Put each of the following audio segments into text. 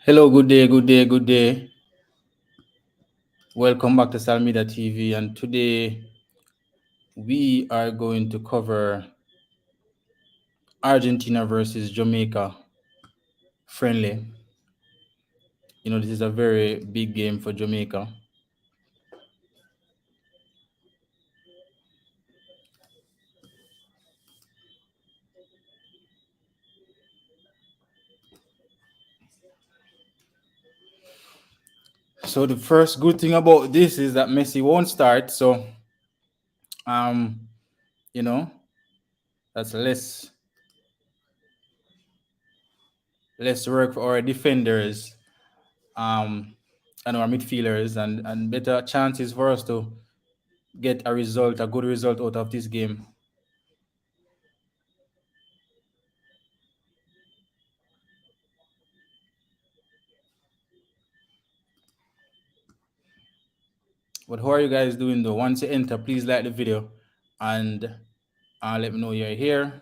Hello, good day, good day, good day. Welcome back to Salmida TV, and today we are going to cover Argentina versus Jamaica friendly. This is a very big game for Jamaica. So the first good thing about this is that Messi won't start. So, um, you know, that's less work for our defenders, and our midfielders, and better chances for us to get a good result out of this game. But how are you guys doing though? Once you enter, please like the video and let me know you're here.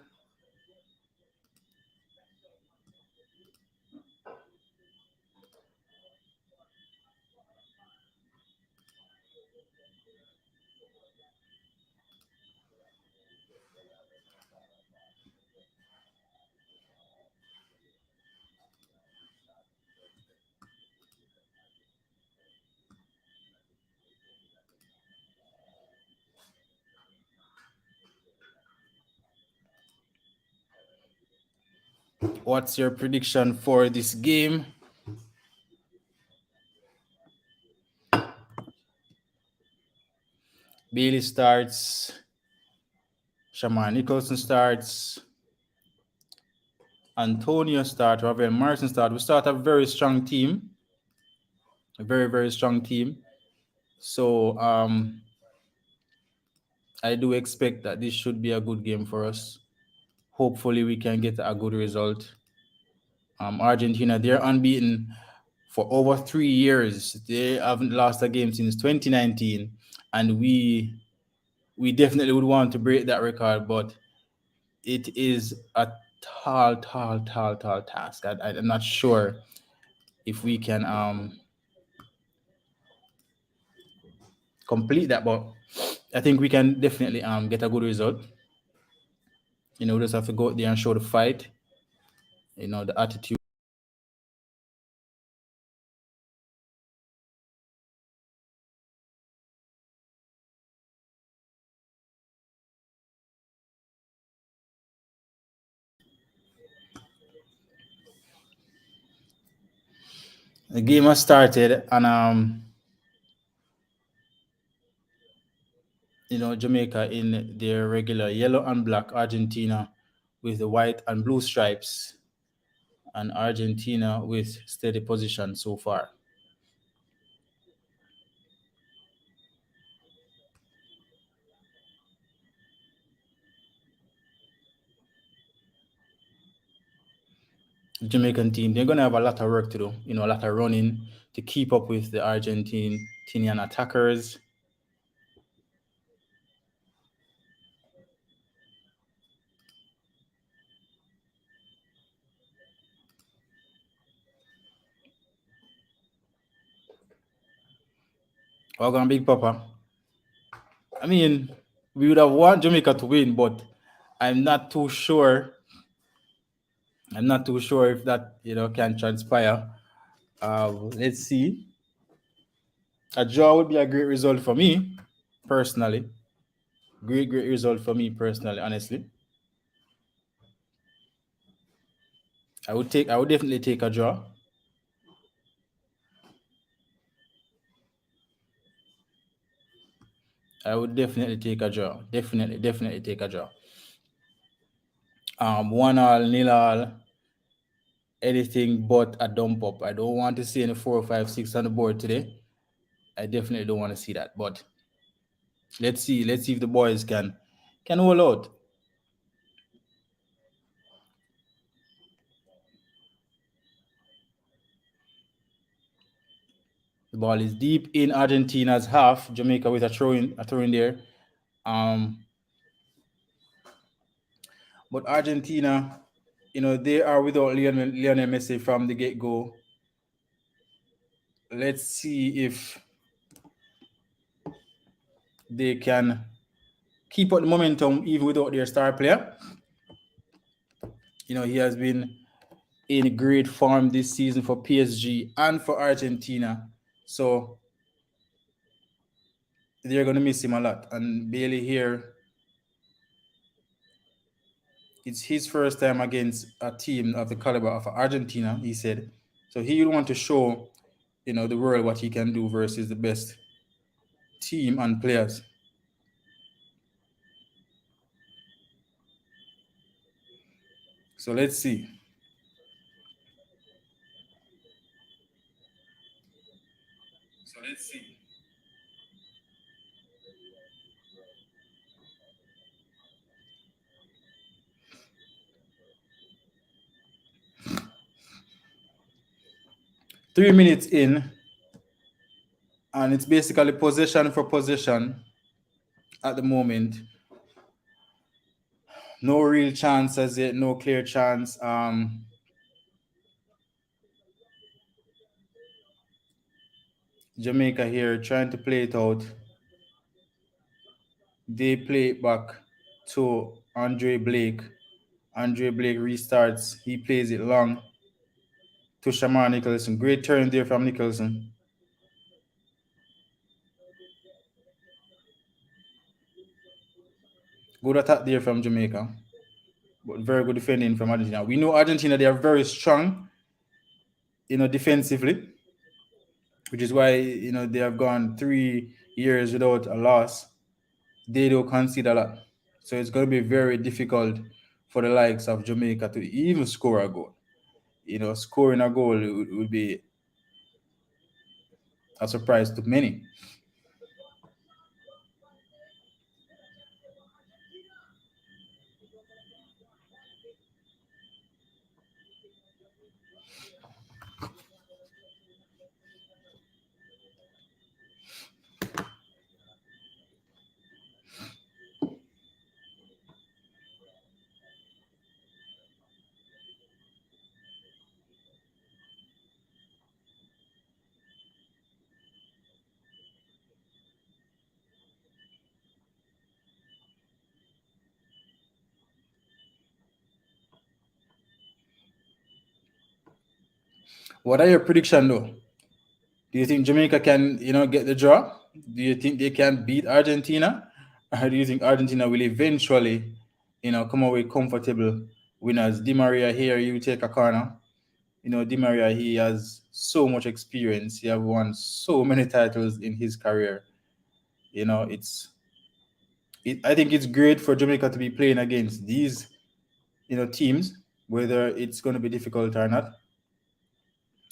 What's your prediction for this game? Bailey starts. Shamar Nicholson starts. Antonio starts. Ravel Morrison starts. We start a very strong team. A very, very strong team. So I do expect that this should be a good game for us. Hopefully we can get a good result. Argentina, they're unbeaten for over 3 years. They haven't lost a game since 2019, and we definitely would want to break that record, but it is a tall task. I'm not sure if we can complete that, but I think we can definitely get a good result. We just have to go out there and show the fight. The attitude. The game has started, and Jamaica in their regular yellow and black, Argentina with the white and blue stripes, and Argentina with steady position so far. The Jamaican team, they're gonna have a lot of work to do, a lot of running to keep up with the Argentinian attackers. Welcome, Big Papa. I mean, we would have want Jamaica to win, but I'm not too sure. I'm not too sure if that can transpire. Let's see. A draw would be a great result for me, personally. Great result for me personally. Honestly, I would definitely take a draw. I would definitely take a draw. Definitely take a draw. 1-1, 0-0, anything but a dump up. I don't want to see any 4, 5, 6 on the board today. I definitely don't want to see that. But let's see if the boys can hold out. The ball is deep in Argentina's half. Jamaica with a throw in there. But Argentina, they are without Lionel Messi from the get-go. let's see if they can keep up the momentum even without their star player. He has been in great form this season for PSG and for Argentina. So they're going to miss him a lot. And Bailey here, it's his first time against a team of the caliber of Argentina, he said. So he will want to show, the world what he can do versus the best team and players. So let's see. So let's see. 3 minutes in, and it's basically possession for possession at the moment. No real chance as yet, no clear chance. Jamaica here trying to play it out. They play it back to Andre Blake. Andre Blake restarts. He plays it long to Shamar Nicholson. Great turn there from Nicholson. Good attack there from Jamaica. But very good defending from Argentina. We know Argentina, they are very strong, defensively, which is why, they have gone 3 years without a loss. They don't concede a lot. So it's going to be very difficult for the likes of Jamaica to even score a goal. Scoring a goal would be a surprise to many. What are your predictions, though? Do you think Jamaica can, get the draw? Do you think they can beat Argentina? Or do you think Argentina will eventually, come away comfortable winners? Di Maria here, you take a corner. Di Maria, he has so much experience. He have won so many titles in his career. I think it's great for Jamaica to be playing against these, teams, whether it's going to be difficult or not.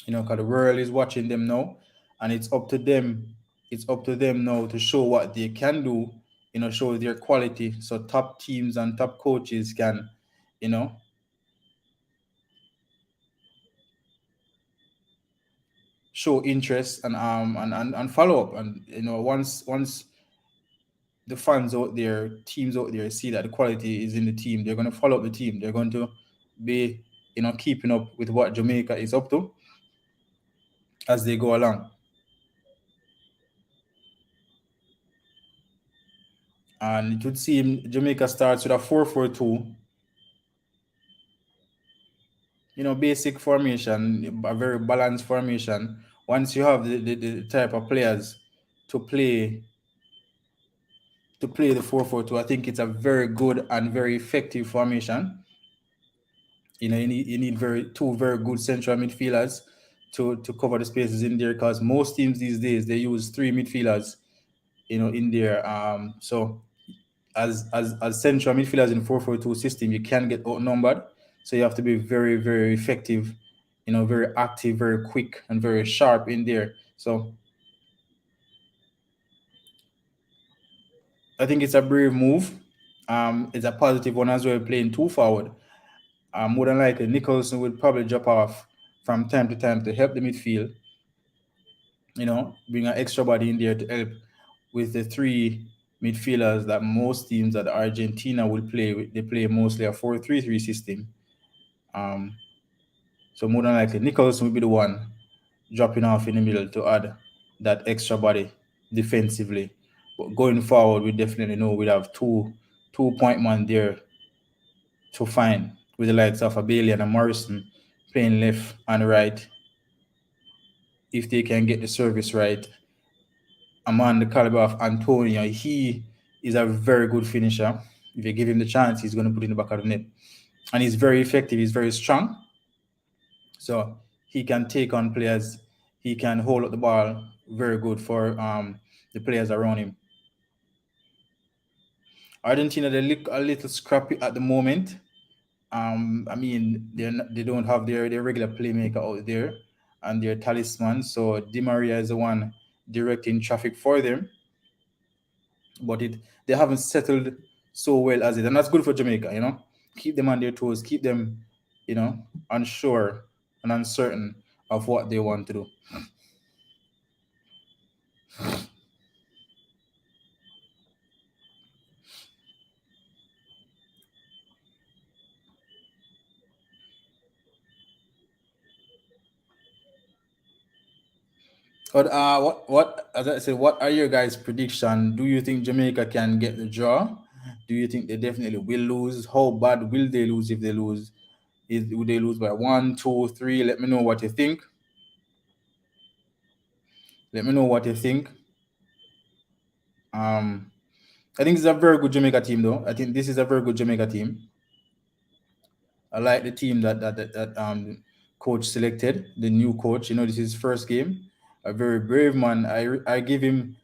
Because the world is watching them now, and it's up to them. It's up to them now to show what they can do. Show their quality, so top teams and top coaches can, you know, show interest and follow up. And once the fans out there, teams out there see that the quality is in the team, they're going to follow up the team. They're going to be, keeping up with what Jamaica is up to as they go along. And it would seem Jamaica starts with a 4-4-2. Basic formation, a very balanced formation. Once you have the type of players to play the 4-4-2, I think it's a very good and very effective formation. You need two very good central midfielders to cover the spaces in there, because most teams these days they use three midfielders, in there. So as central midfielders in 4-4-2 system, you can get outnumbered. So you have to be very, very effective, very active, very quick, and very sharp in there. So I think it's a brave move. It's a positive one as well, playing two forward. More than likely, Nicholson would probably drop off from time to time to help the midfield. Bring an extra body in there to help with the three midfielders that most teams that Argentina will play with. They play mostly a 4-3-3 system. So more than likely, Nicholson will be the one dropping off in the middle to add that extra body defensively. But going forward, we definitely know we'd have two-point man there to find with the likes of Abelian and Morrison playing left and right. If they can get the service right, a man the caliber of Antonio, he is a very good finisher. If you give him the chance, he's going to put it in the back of the net. And he's very effective. He's very strong. So he can take on players. He can hold up the ball very good for the players around him. Argentina, they look a little scrappy at the moment. I mean, they don't have their regular playmaker out there and their talisman. So Di Maria is the one directing traffic for them, but they haven't settled so well as it, and that's good for Jamaica. Keep them on their toes, keep them, unsure and uncertain of what they want to do. But what as I said, what are your guys' prediction? Do you think Jamaica can get the draw? Do you think they definitely will lose? How bad will they lose if they lose? Will they lose by one, two, three? Let me know what you think. Let me know what you think. Um, I think it's a very good Jamaica team, though. I think this is a very good Jamaica team. I like the team that coach selected, the new coach. This is his first game. A very brave man. I give him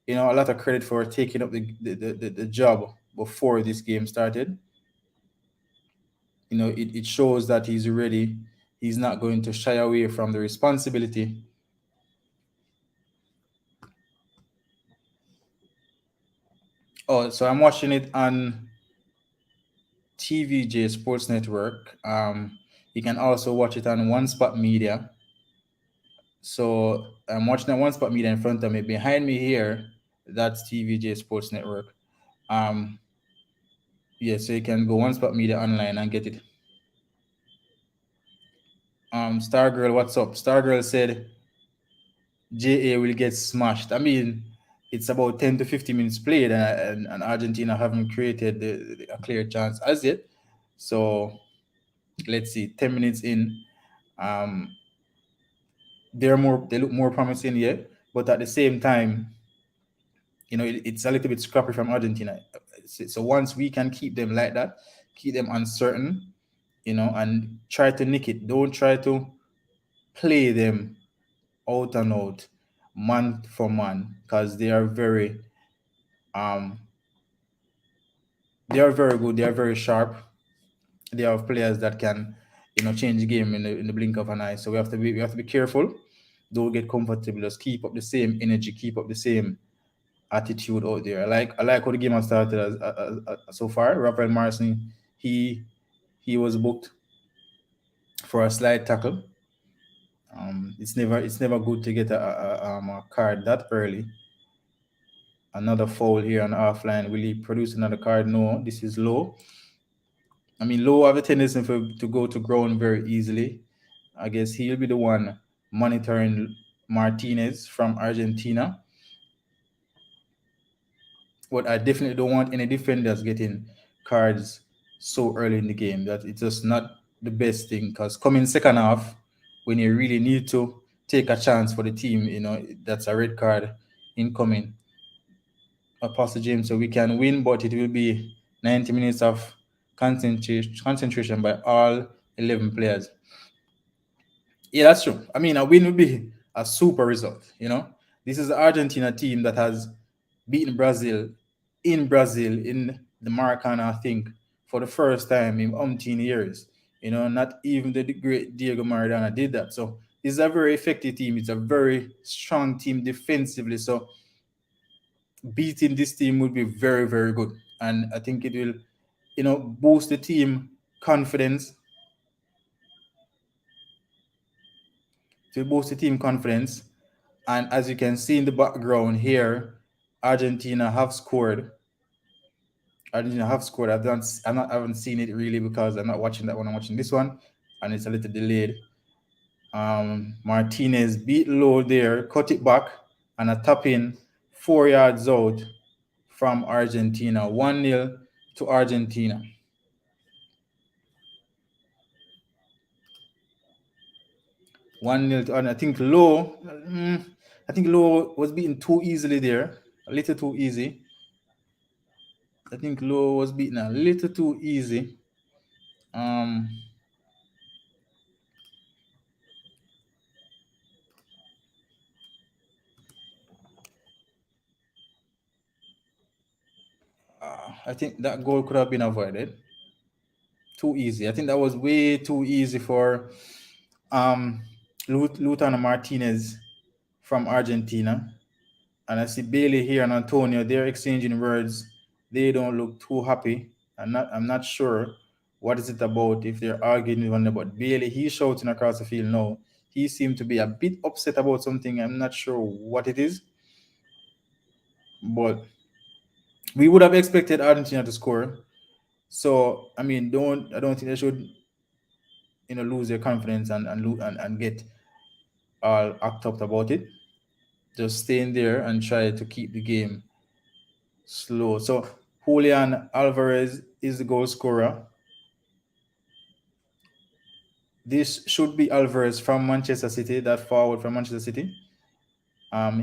a lot of credit for taking up the job before this game started. It shows that he's ready. He's not going to shy away from the responsibility. Oh, so I'm watching it on TVJ Sports Network. You can also watch it on One Spot Media. So I'm watching on One Spot Media in front of me. Behind me here, that's TVJ Sports Network. Um, yeah, so you can go One Spot Media online and get it. Stargirl, what's up? Stargirl said JA will get smashed. I mean, it's about 10 to 15 minutes played, and Argentina haven't created a clear chance as yet. So let's see, 10 minutes in, um, they look more promising yet, but at the same time, it's a little bit scrappy from Argentina. So once we can keep them like that, keep them uncertain, and try to nick it. Don't try to play them out and out, man for man, because um they are very good. They are very sharp. They have players that can, change the game in the blink of an eye. So we have to be careful. Don't get comfortable. Just keep up the same energy. Keep up the same attitude out there. I like how the game has started so far. Rafael Marcin, he was booked for a slide tackle. It's never good to get a card that early. Another foul here on the offline. Will he produce another card? No, this is low. I mean, low have a tendency to go to ground very easily. I guess he'll be the one monitoring Martinez from Argentina. But I definitely don't want any defenders getting cards so early in the game. That it's just not the best thing. Because coming second half, when you really need to take a chance for the team, that's a red card incoming. Apostle James, so we can win, but it will be 90 minutes of concentration by all 11 players. Yeah, that's true. I mean, a win would be a super result. This is the Argentina team that has beaten Brazil in the Maracana, I think, for the first time in umpteen years. Not even the great Diego Maradona did that. So this is a very effective team. It's a very strong team defensively. So beating this team would be very, very good. And I think it will, boost the team confidence. To boost the team confidence. And as you can see in the background here, Argentina have scored. Argentina have scored. I haven't seen it really because I'm not watching that one. I'm watching this one, and it's a little delayed. Martinez beat low there, cut it back, and a tap in 4 yards out from Argentina. 1-0 to Argentina. 1-0 to, and I think Low was beaten too easily there, a little too easy. I think Low was beaten a little too easy. Um, I think that goal could have been avoided. Too easy. I think that was way too easy for um, Lutano Martinez from Argentina. And I see Bailey here and Antonio, they're exchanging words. They don't look too happy. I'm not sure what is it about if they're arguing with one another. But Bailey, he's shouting across the field now. He seemed to be a bit upset about something. I'm not sure what it is. But we would have expected Argentina to score. So I mean, I don't think they should lose their confidence and get all act up about it. Just stay in there and try to keep the game slow. So Julian Alvarez is the goal scorer. This should be Alvarez from Manchester City, that forward from Manchester City.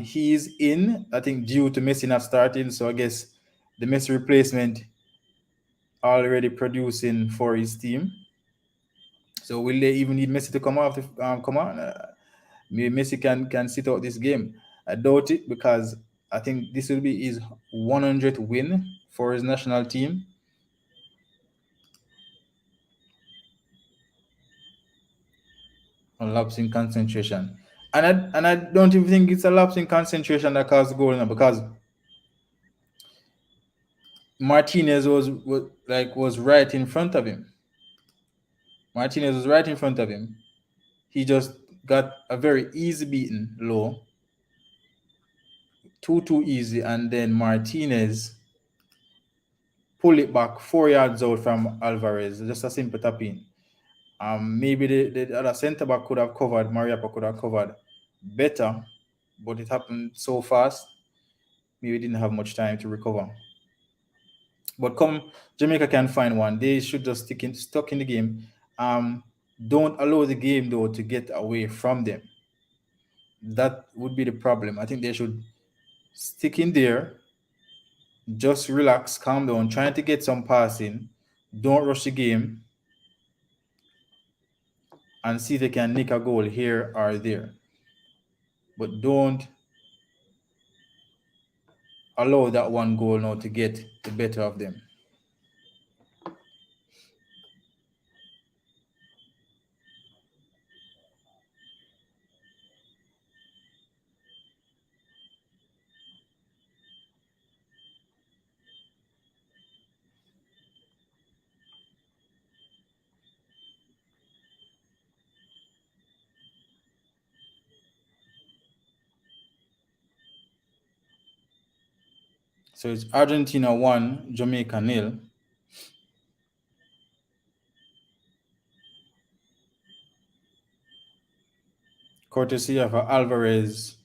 He's in, I think, due to Messi not starting. So I guess the Messi replacement already producing for his team. So will they even need Messi to come off? Come on, maybe Messi can sit out this game. I doubt it because I think this will be his 100th win for his national team. A lapse in concentration, and I don't even think it's a lapse in concentration that caused the goal now because Martinez was right in front of him. Martinez was right in front of him. He just got a very easy beaten low, too easy, and then Martinez pull it back 4 yards out from Alvarez. Just a simple tap in. Maybe the other centre back could have covered, Mariappa could have covered better, but it happened so fast. Maybe didn't have much time to recover. But come Jamaica can find one, they should just stuck in the game. Don't allow the game though to get away from them. That would be the problem. I think they should stick in there, just relax, calm down, trying to get some passing. Don't rush the game and see if they can nick a goal here or there. But don't allow that one goal now to get the better of them. So it's Argentina 1, Jamaica 0. Courtesy of Alvarez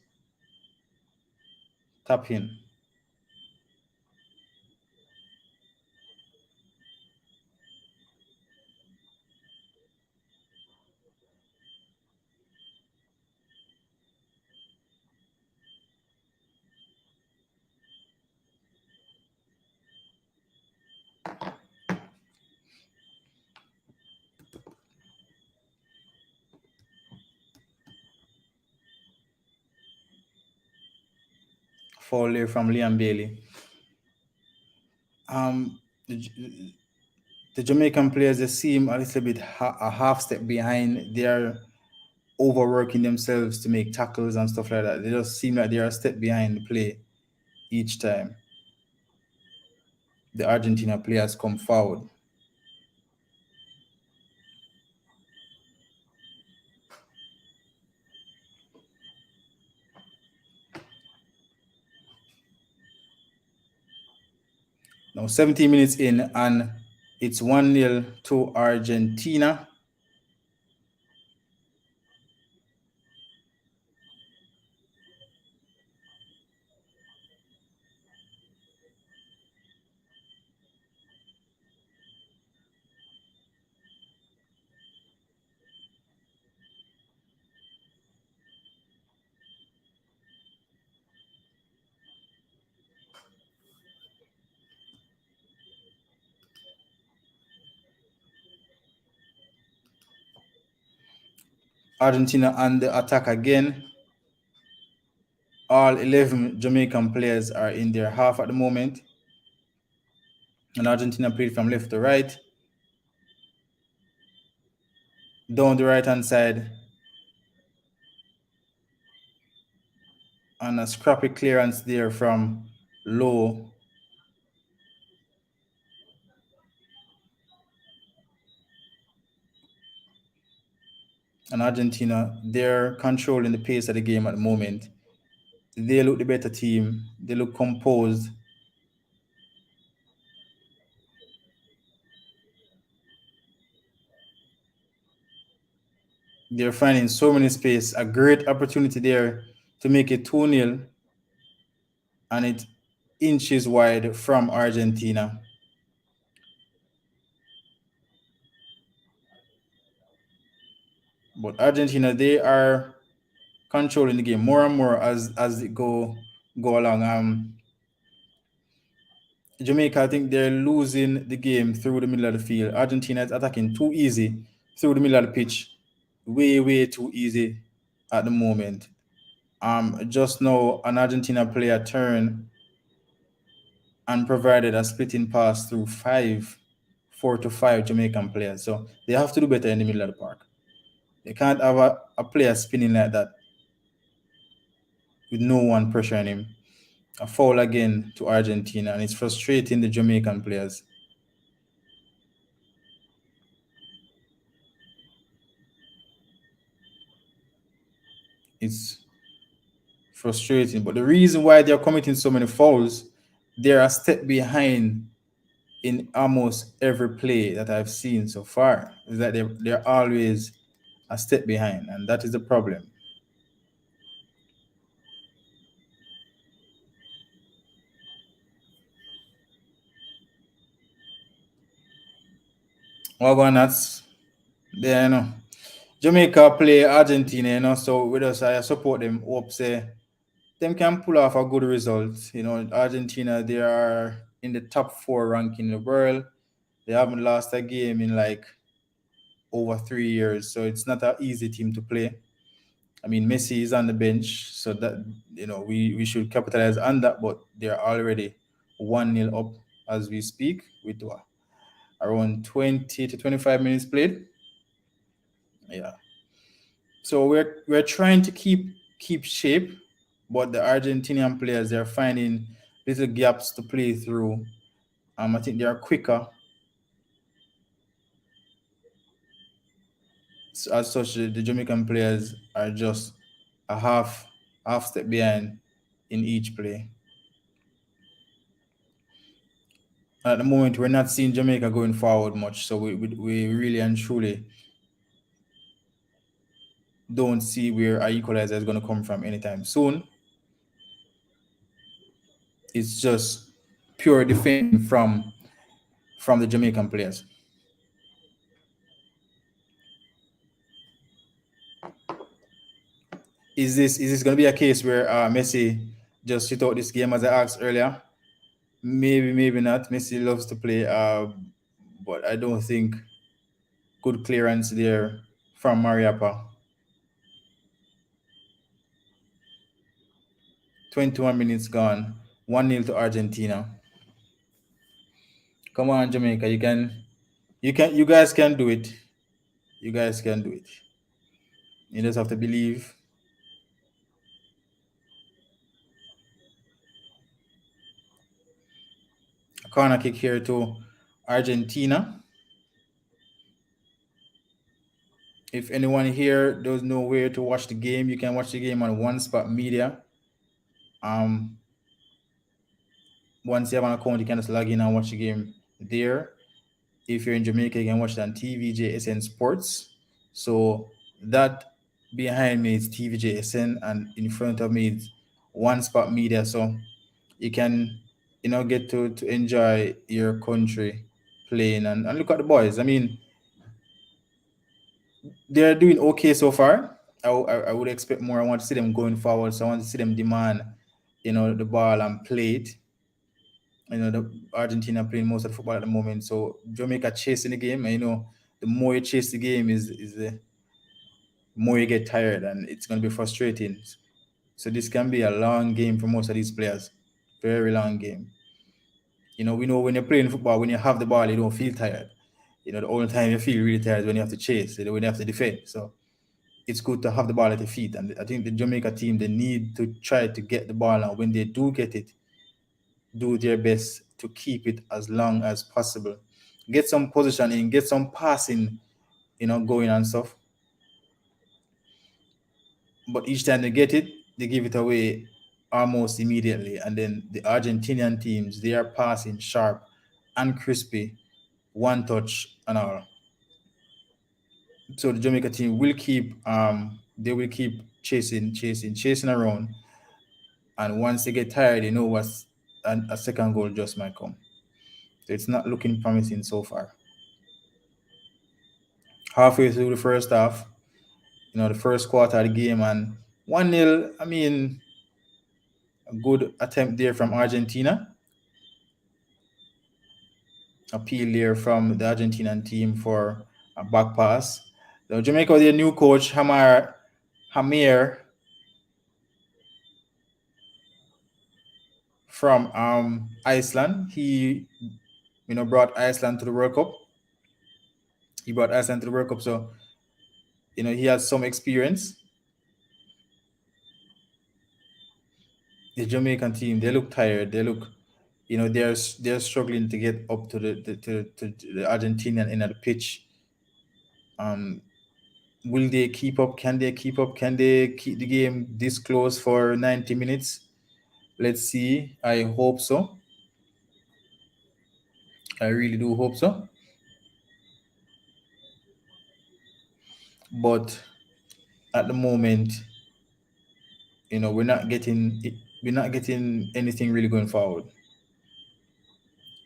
tap in. Foul there from Liam Bailey. The Jamaican players, they seem a little bit a half step behind. They're overworking themselves to make tackles and stuff like that. They just seem like they're a step behind the play each time the Argentina players come forward. Now 17 minutes in and it's 1-0 to Argentina. Argentina on the attack again. All 11 Jamaican players are in their half at the moment. And Argentina played from left to right. Down the right hand side. And a scrappy clearance there from low. And Argentina, they're controlling the pace of the game at the moment. They look the better team. They look composed. They're finding so many space. A great opportunity there to make it 2-0. And it inches wide from Argentina. But Argentina, they are controlling the game more and more as it go along. Jamaica, I think they're losing the game through the middle of the field. Argentina is attacking too easy through the middle of the pitch, way too easy at the moment. Just now an Argentina player turned and provided a splitting pass through 4 to 5 Jamaican players. So they have to do better in the middle of the park. They can't have a player spinning like that with no one pressuring him. A foul again to Argentina, and it's frustrating the Jamaican players. It's frustrating. But the reason why they're committing so many fouls, they're a step behind in almost every play that I've seen so far. Is that they're always a step behind, and that is the problem. Well, go on, that's there, Jamaica play Argentina, so with us, I support them. Hope say them can pull off a good result. Argentina, they are in the top 4 ranking in the world. They haven't lost a game in like over 3 years, so it's not an easy team to play. I mean, Messi is on the bench, so that we should capitalize on that. But they're already 1-0 up as we speak with around 20 to 25 minutes played. Yeah. So we're trying to keep shape, but the Argentinian players, they're finding little gaps to play through. I think they are quicker. So as such, the Jamaican players are just a half step behind in each play. At the moment, we're not seeing Jamaica going forward much, so we really and truly don't see where our equalizer is going to come from anytime soon. It's just pure defending from the Jamaican players. Is this going to be a case where Messi just sit out this game, as I asked earlier? Maybe not. Messi loves to play, but I don't think good clearance there from Mariapa. 21 minutes gone. 1-0 to Argentina. Come on, Jamaica. You guys can do it. You guys can do it. You just have to believe. A corner kick here to Argentina. If anyone here doesn't know where to watch the game, you can watch the game on One Spot Media. Once you have an account, you can just log in and watch the game there. If you're in Jamaica, you can watch it on TVJSN Sports. So that behind me is TVJSN, and in front of me is One Spot Media. So you can, get to enjoy your country playing and look at the boys. I mean, they're doing okay so far. I would expect more. I want to see them going forward. So I want to see them demand, the ball and play it. The Argentina playing most of the football at the moment. So Jamaica chasing the game, and the more you chase the game is more you get tired, and it's going to be frustrating. So this can be a long game for most of these players, very long game. We know when you're playing football, when you have the ball, you don't feel tired. The only time you feel really tired is when you have to chase, when you have to defend. So it's good to have the ball at your feet. And I think the Jamaica team, they need to try to get the ball, and when they do get it, do their best to keep it as long as possible. Get some positioning, get some passing, going and stuff. But each time they get it, they give it away almost immediately. And then the Argentinian teams, they are passing sharp and crispy, one touch and all. So the Jamaica team will keep they will keep chasing around, and once they get tired, they know what's a second goal just might come. So it's not looking promising so far. Halfway through the first half, the first quarter of the game, and 1-0. I mean, a good attempt there from Argentina. Appeal there from the Argentinian team for a back pass. So Jamaica with their new coach, Hamir from Iceland. He brought Iceland to the World Cup. He brought Iceland to the World Cup, so he has some experience. The Jamaican team, they look tired. They look, they're struggling to get up to the Argentinian end of the pitch. Will they keep up? Can they keep up? Can they keep the game this close for 90 minutes? Let's see. I hope so. I really do hope so. But at the moment, we're not getting anything really going forward.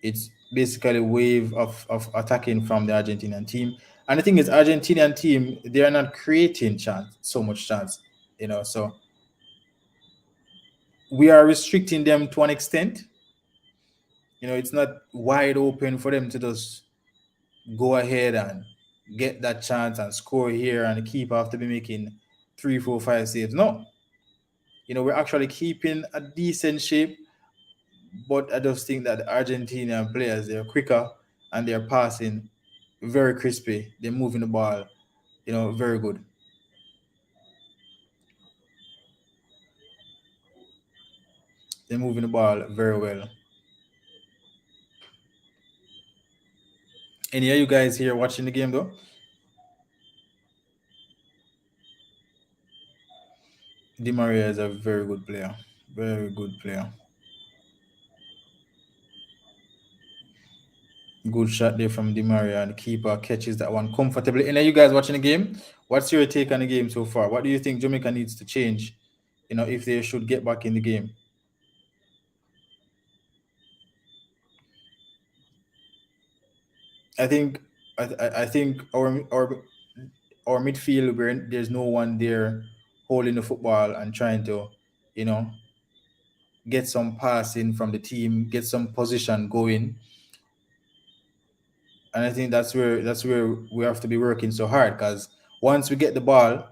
It's basically a wave of attacking from the Argentinian team. And the thing is, Argentinian team, they are not creating so much chance, so we are restricting them to an extent. It's not wide open for them to just go ahead and get that chance and score here, and the keeper have to be making 3, 4, 5 saves. No. We're actually keeping a decent shape, but I just think that the Argentinian players, they're quicker and they're passing very crispy. They're moving the ball, very good. They're moving the ball very well. Any of you guys here watching the game though? Di Maria is a very good player. Very good player. Good shot there from Di Maria, and the keeper catches that one comfortably. And are you guys watching the game? What's your take on the game so far? What do you think Jamaica needs to change, if they should get back in the game? I think I think our midfield, where there's no one there holding the football and trying to, you know, get some passing from the team, get some position going. And I think that's where we have to be working so hard, because once we get the ball,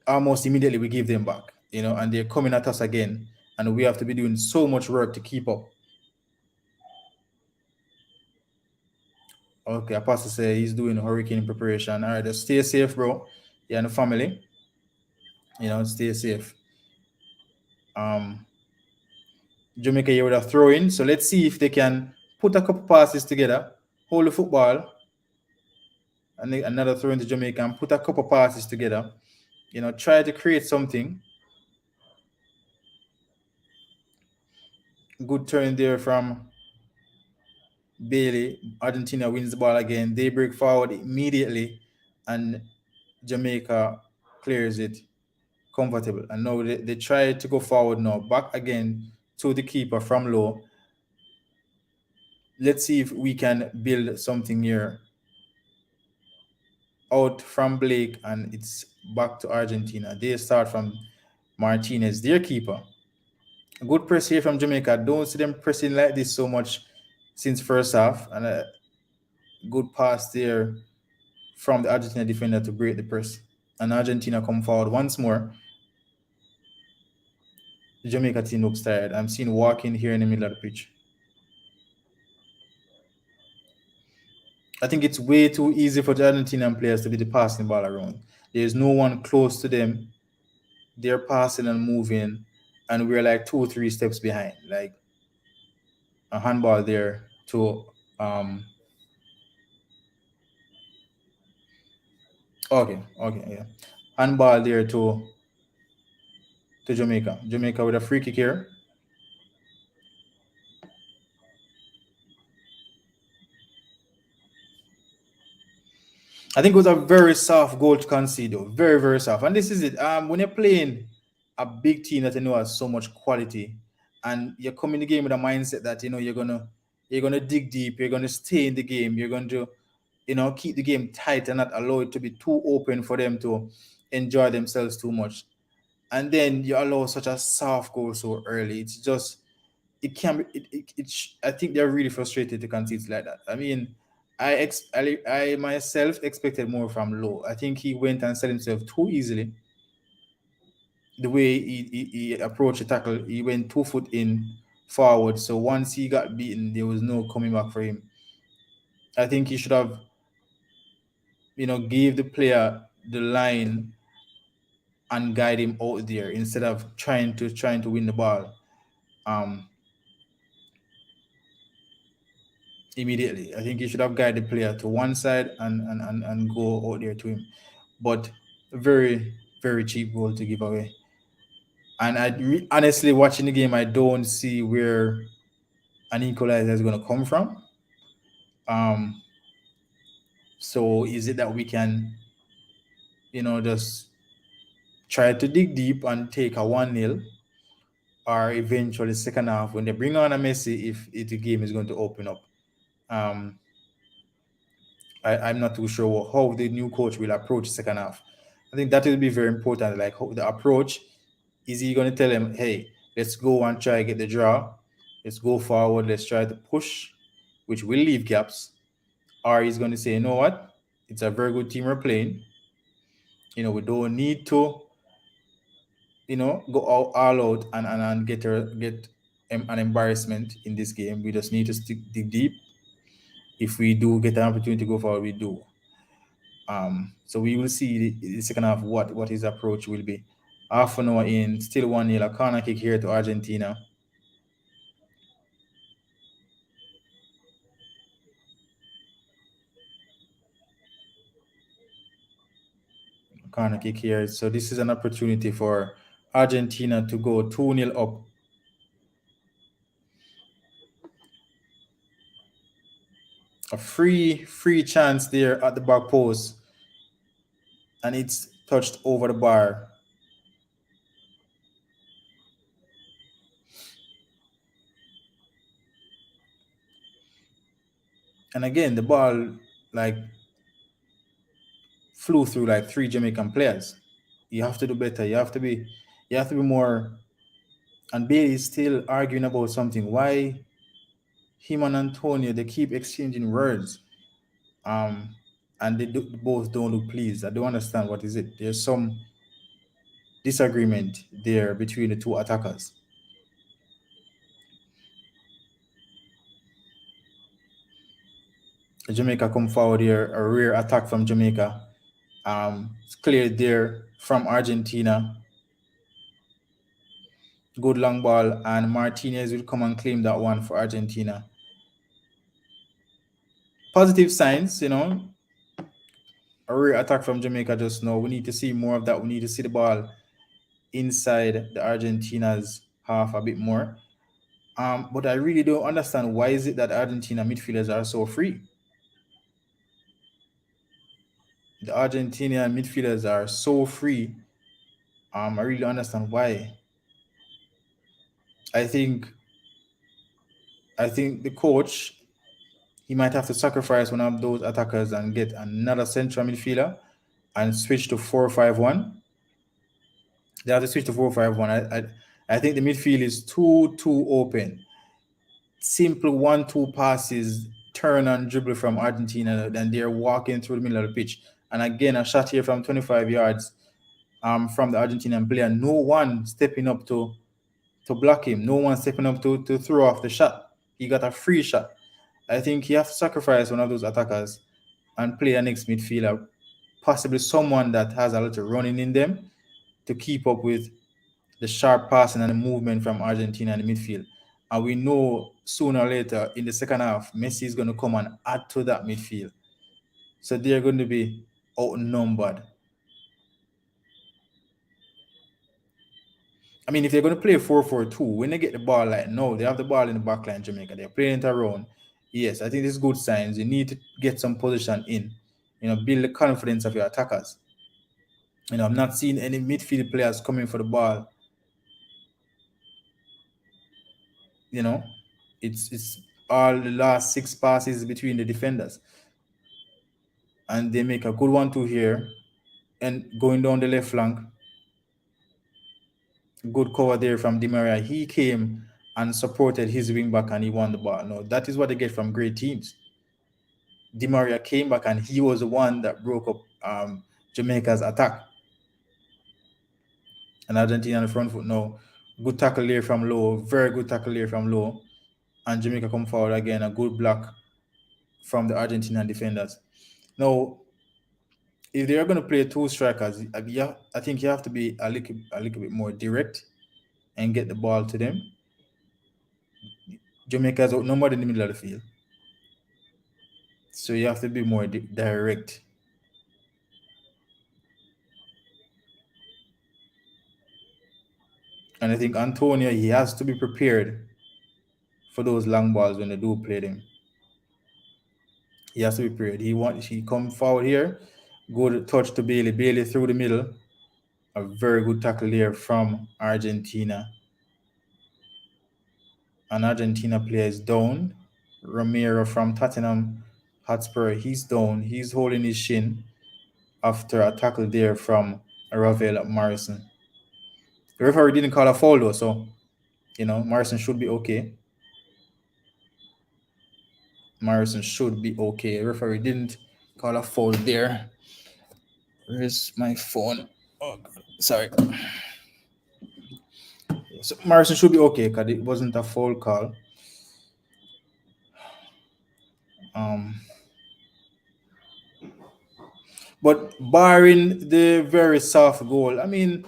almost immediately we give them back, and they're coming at us again, and we have to be doing so much work to keep up. Okay, Apostle say he's doing hurricane preparation. All right, just stay safe, bro. Yeah, and the family, stay safe. Jamaica here with a throw in. So let's see if they can put a couple passes together, hold the football, and then another throw into Jamaica and put a couple passes together. Try to create something. Good turn there from Bailey. Argentina wins the ball again. They break forward immediately, and Jamaica clears it comfortable. And now they try to go forward now. Back again to the keeper from low. Let's see if we can build something here. Out from Blake, and it's back to Argentina. They start from Martinez, their keeper. A good press here from Jamaica. Don't see them pressing like this so much since first half. And a good pass there from the Argentina defender to break the press. and Argentina come forward once more, the Jamaica team looks tired. I'm seeing walking here in the middle of the pitch. I think it's way too easy for the Argentinian players to be passing the ball around. There's no one close to them. They're passing and moving, and we're like 2 or 3 steps behind. Like a handball there to um. Okay, yeah, handball there to Jamaica. Jamaica with a free kick here. I think it was a very soft goal to concede, though. Very, very soft. And this is it. When you're playing a big team that you know has so much quality, and you come in the game with a mindset that you know you're gonna dig deep, you're gonna stay in the game, you're going to keep the game tight and not allow it to be too open for them to enjoy themselves too much. And then you allow such a soft goal so early. It's just it can be I think they're really frustrated to concede like that. I mean, I myself expected more from Low. I think he went and set himself too easily. The way he approached the tackle, he went 2 foot in forward. So once he got beaten, there was no coming back for him. I think he should have, gave the player the line and guide him out there instead of trying to win the ball. Um, Immediately. I think he should have guided the player to one side and go out there to him. But very, very cheap goal to give away. And honestly, watching the game, I don't see where an equalizer is going to come from. Um, so is it that we can, just try to dig deep and take a 1-0, or eventually second half when they bring on a Messi, if the game is going to open up? Um, I'm not too sure how the new coach will approach second half. I think that will be very important. Like how the approach, is he going to tell him, hey, let's go and try get the draw, let's go forward, let's try to push, which will leave gaps, or he's going to say, you know what, it's a very good team we're playing. We don't need to, go all out and get an embarrassment in this game. We just need to dig deep. If we do get an opportunity to go forward, we do. So we will see the second half what his approach will be. Half an hour in, still 1-0, a corner kick here to Argentina. Corner kick here. So this is an opportunity for Argentina to go 2-0 up. A free chance there at the back post, and it's touched over the bar. And again, the ball like flew through like 3 Jamaican players. You have to do better. You have to be more. And Bailey is still arguing about something. Why him and Antonio, they keep exchanging words. Um, and both don't look pleased. I don't understand what is it. There's some disagreement there between the two attackers. Jamaica come forward here, a rear attack from Jamaica. It's cleared there from Argentina. Good long ball, and Martinez will come and claim that one for Argentina. Positive signs, a rear attack from Jamaica just now. We need to see more of that. We need to see the ball inside the Argentina's half a bit more. But I really don't understand, why is it that Argentina midfielders are so free? The Argentinian midfielders are so free. I really understand why. I think the coach, he might have to sacrifice one of those attackers and get another central midfielder and switch to 4-5-1. They have to switch to 4-5-1. I think the midfield is too open. Simple 1-2 passes, turn and dribble from Argentina, then they're walking through the middle of the pitch. And again, a shot here from 25 yards from the Argentinian player. No one stepping up to block him. No one stepping up to throw off the shot. He got a free shot. I think you have to sacrifice one of those attackers and play a next midfielder, possibly someone that has a little running in them to keep up with the sharp passing and the movement from Argentina in the midfield. And we know sooner or later in the second half, Messi is going to come and add to that midfield. So they're going to be outnumbered. I mean, if they're going to play 4-4-2, when they get the ball, like, no, they have the ball in the back line, Jamaica. They're playing it around. Yes, I think this is good signs. You need to get some position in, build the confidence of your attackers. I'm not seeing any midfield players coming for the ball. It's all the last 6 passes between the defenders. And they make a good 1-2 here. And going down the left flank, good cover there from Di Maria. He came and supported his wing back and he won the ball. No, that is what they get from great teams. Di Maria came back and he was the one that broke up Jamaica's attack. And Argentina on the front foot now. Good tackle there from low. Very good tackle there from low. And Jamaica come forward again. A good block from the Argentinian defenders. Now, if they are going to play 2 strikers, I think you have to be a little bit more direct and get the ball to them. Jamaica is outnumbered in the middle of the field. So you have to be more direct. And I think Antonio, he has to be prepared for those long balls when they do play them. He has to be prepared. He come forward here, good touch to Bailey. Bailey through the middle. A very good tackle there from Argentina. An Argentina player is down. Romero from Tottenham Hotspur, he's down. He's holding his shin after a tackle there from Ravel Morrison. The referee didn't call a foul though, so Morrison should be okay. Morrison should be okay. The referee didn't call a foul there. Where's my phone? Oh, God. Sorry. So Morrison should be okay because it wasn't a foul call. But barring the very soft goal, I mean,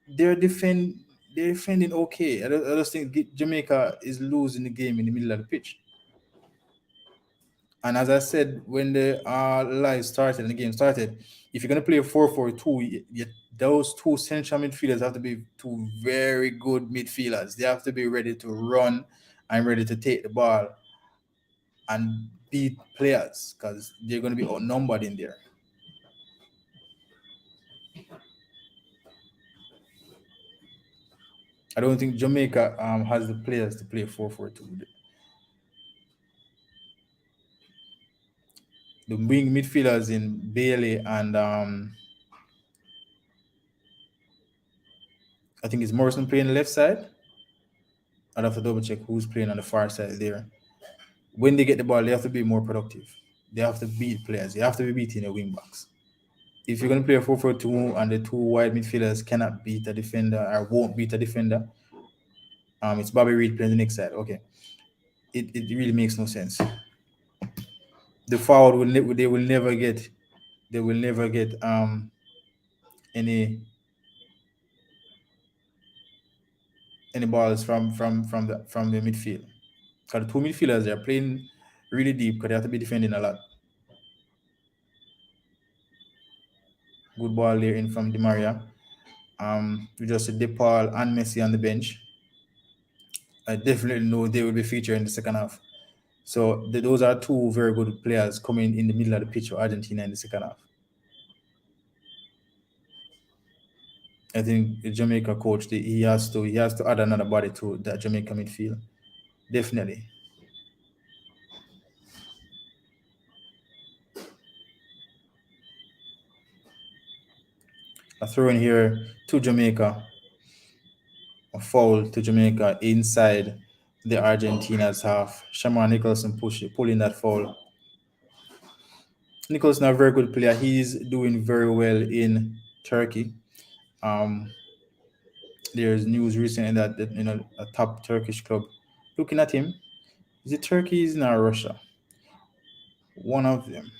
they're defending okay. I just think Jamaica is losing the game in the middle of the pitch. And as I said, when the live started and the game started, if you're going to play a 4-4-2, those 2 central midfielders have to be 2 very good midfielders. They have to be ready to run and ready to take the ball and beat players because they're going to be outnumbered in there. I don't think Jamaica has the players to play 4-4-2. The wing midfielders in Bailey and I think it's Morrison playing the left side. I'd have to double check who's playing on the far side there. When they get the ball, they have to be more productive. They have to beat players. They have to be beating the wing backs. If you're going to play a 4-4-2 and the 2 wide midfielders cannot beat a defender or won't beat a defender, it's Bobby Reed playing the next side. Okay. It really makes no sense. The forward they will never get any balls from the midfield. Because the 2 midfielders, they're playing really deep because they have to be defending a lot. Good ball there in from Di Maria. We just see DePaul and Messi on the bench. I definitely know they will be featured in the second half. So those are 2 very good players coming in the middle of the pitch for Argentina in the second half. I think the Jamaica coach, he has to add another body to that Jamaica midfield. Definitely. A throw in here to Jamaica. A foul to Jamaica inside the Argentina's half. Shamar Nicholson pulling that foul. Nicholson, a very good player. He's doing very well in Turkey. Um, there's news recently that a top Turkish club looking at him. Is it Turkey? Is not Russia. One of them,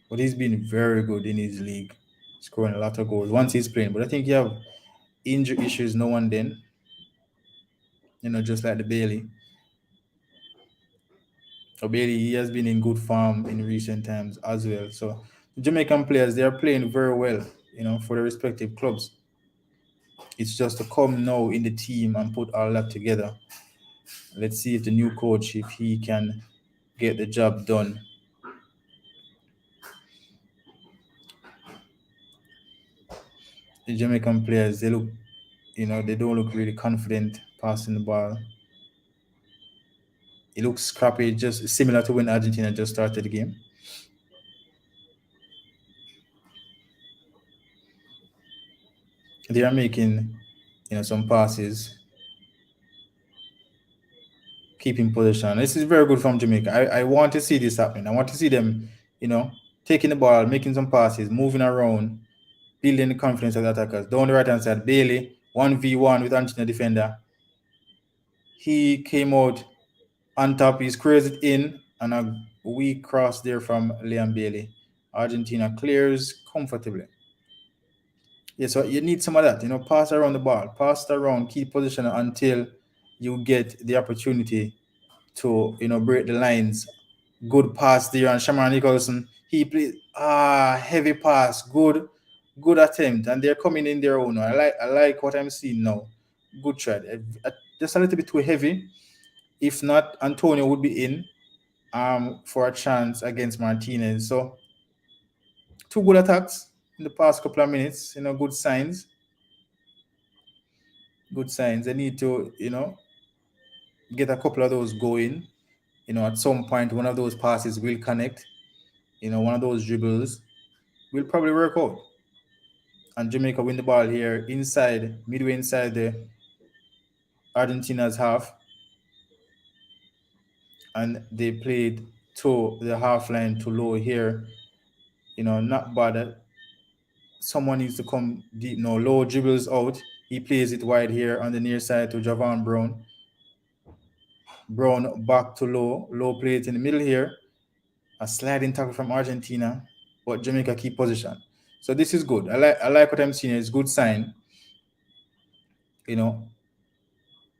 but he's been very good in his league, scoring a lot of goals once he's playing. But I think you have injury issues now and then. Just like the Bailey. So Bailey, he has been in good form in recent times as well. So the Jamaican players, they are playing very well, for their respective clubs. It's just to come now in the team and put all that together. Let's see if the new coach, if he can get the job done. The Jamaican players, they look, they don't look really confident passing the ball. It looks scrappy, just similar to when Argentina just started the game. They are making, some passes, keeping possession. This is very good from Jamaica. I want to see this happening. I want to see them, you know, taking the ball, making some passes, moving around, building the confidence of the attackers. Down the right hand side, Bailey, 1v1 with Argentina defender. He came out on top, he's crazy in, and a weak cross there from Liam Bailey. Argentina clears comfortably. Yeah, so you need some of that, pass around the ball, pass it around, keep position until you get the opportunity to, break the lines. Good pass there on Shamar Nicholson. He played heavy pass, good attempt, and they're coming in their own. I like what I'm seeing now. Good try. Just a little bit too heavy. If not, Antonio would be in for a chance against Martinez. So two good attacks in the past couple of minutes. Good signs. Good signs. They need to, get a couple of those going. At some point, one of those passes will connect. One of those dribbles will probably work out. And Jamaica win the ball here inside, midway inside the Argentina's half. And they played to the half line too low here. Not bad. Someone needs to come deep now. Low dribbles out. He plays it wide here on the near side to Javon Brown. Brown back to low. Low plays in the middle here. A sliding tackle from Argentina, but Jamaica keep position. So this is good. I like what I'm seeing. It's good sign. You know,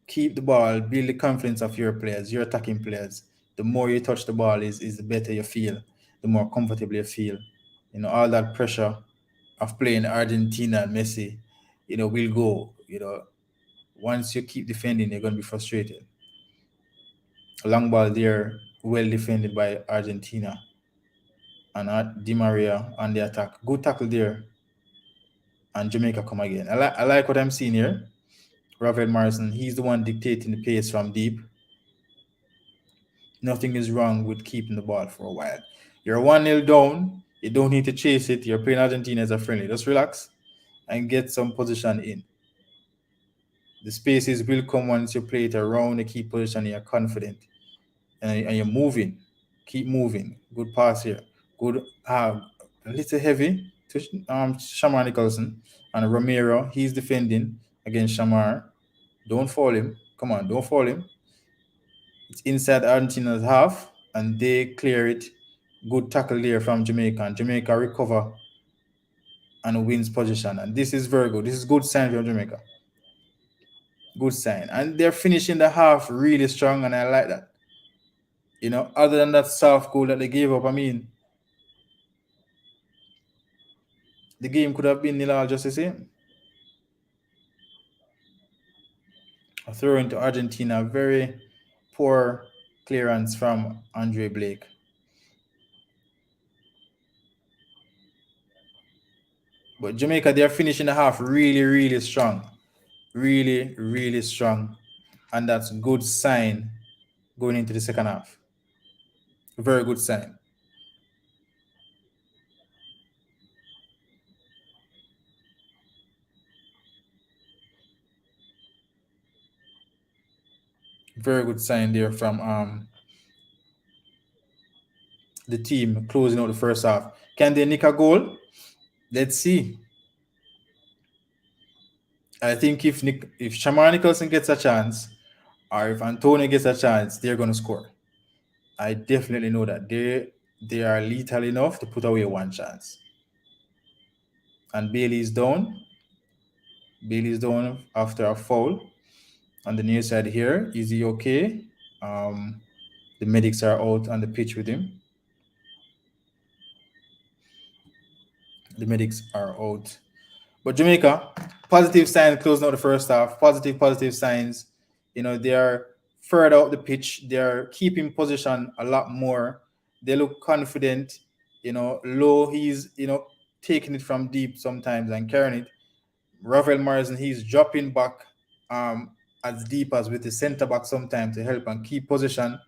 keep the ball, build the confidence of your players, your attacking players. The more you touch the ball is the better you feel, the more comfortable you feel. All that pressure of playing Argentina and Messi, will go. Once you keep defending, you're gonna be frustrated. A long ball there, well defended by Argentina. And Di Maria on the attack. Good tackle there. And Jamaica come again. I like what I'm seeing here. Rafael Morrison, he's the one dictating the pace from deep. Nothing is wrong with keeping the ball for a while. You're 1-0 down. You don't need to chase it. You're playing Argentina as a friendly. Just relax and get some position in. The spaces will come once you play it around the key position. You're confident and you're moving. Keep moving. Good pass here. Good. A little heavy to Shamar Nicholson and Romero. He's defending against Shamar. Don't fall him. Come on, don't fall him. It's inside Argentina's half, and they clear it. Good tackle there from Jamaica, and Jamaica recover and wins position. And this is very good. This is good sign from Jamaica. Good sign. And they're finishing the half really strong, and I like that. Other than that soft goal that they gave up, I mean, the game could have been nil just the same. A throw into Argentina, very poor clearance from Andre Blake. But Jamaica, they're finishing the half really, really strong. Really, really strong. And that's good sign going into the second half. Very good sign. Very good sign there from the team closing out the first half. Can they nick a goal? Let's see. I think if Shamar Nicholson gets a chance, or if Antonio gets a chance, they're going to score. I definitely know that they are lethal enough to put away one chance. And Bailey's down. Bailey's down after a foul on the near side here. Is he okay? Um, the medics are out on the pitch with him. The medics are out. But Jamaica, positive signs closing out the first half. Positive signs. They are further out the pitch. They are keeping position a lot more. They look confident. Low, he's, taking it from deep sometimes and carrying it. Rafael Morrison, he's dropping back um, as deep as with the centre back sometimes to help and keep position.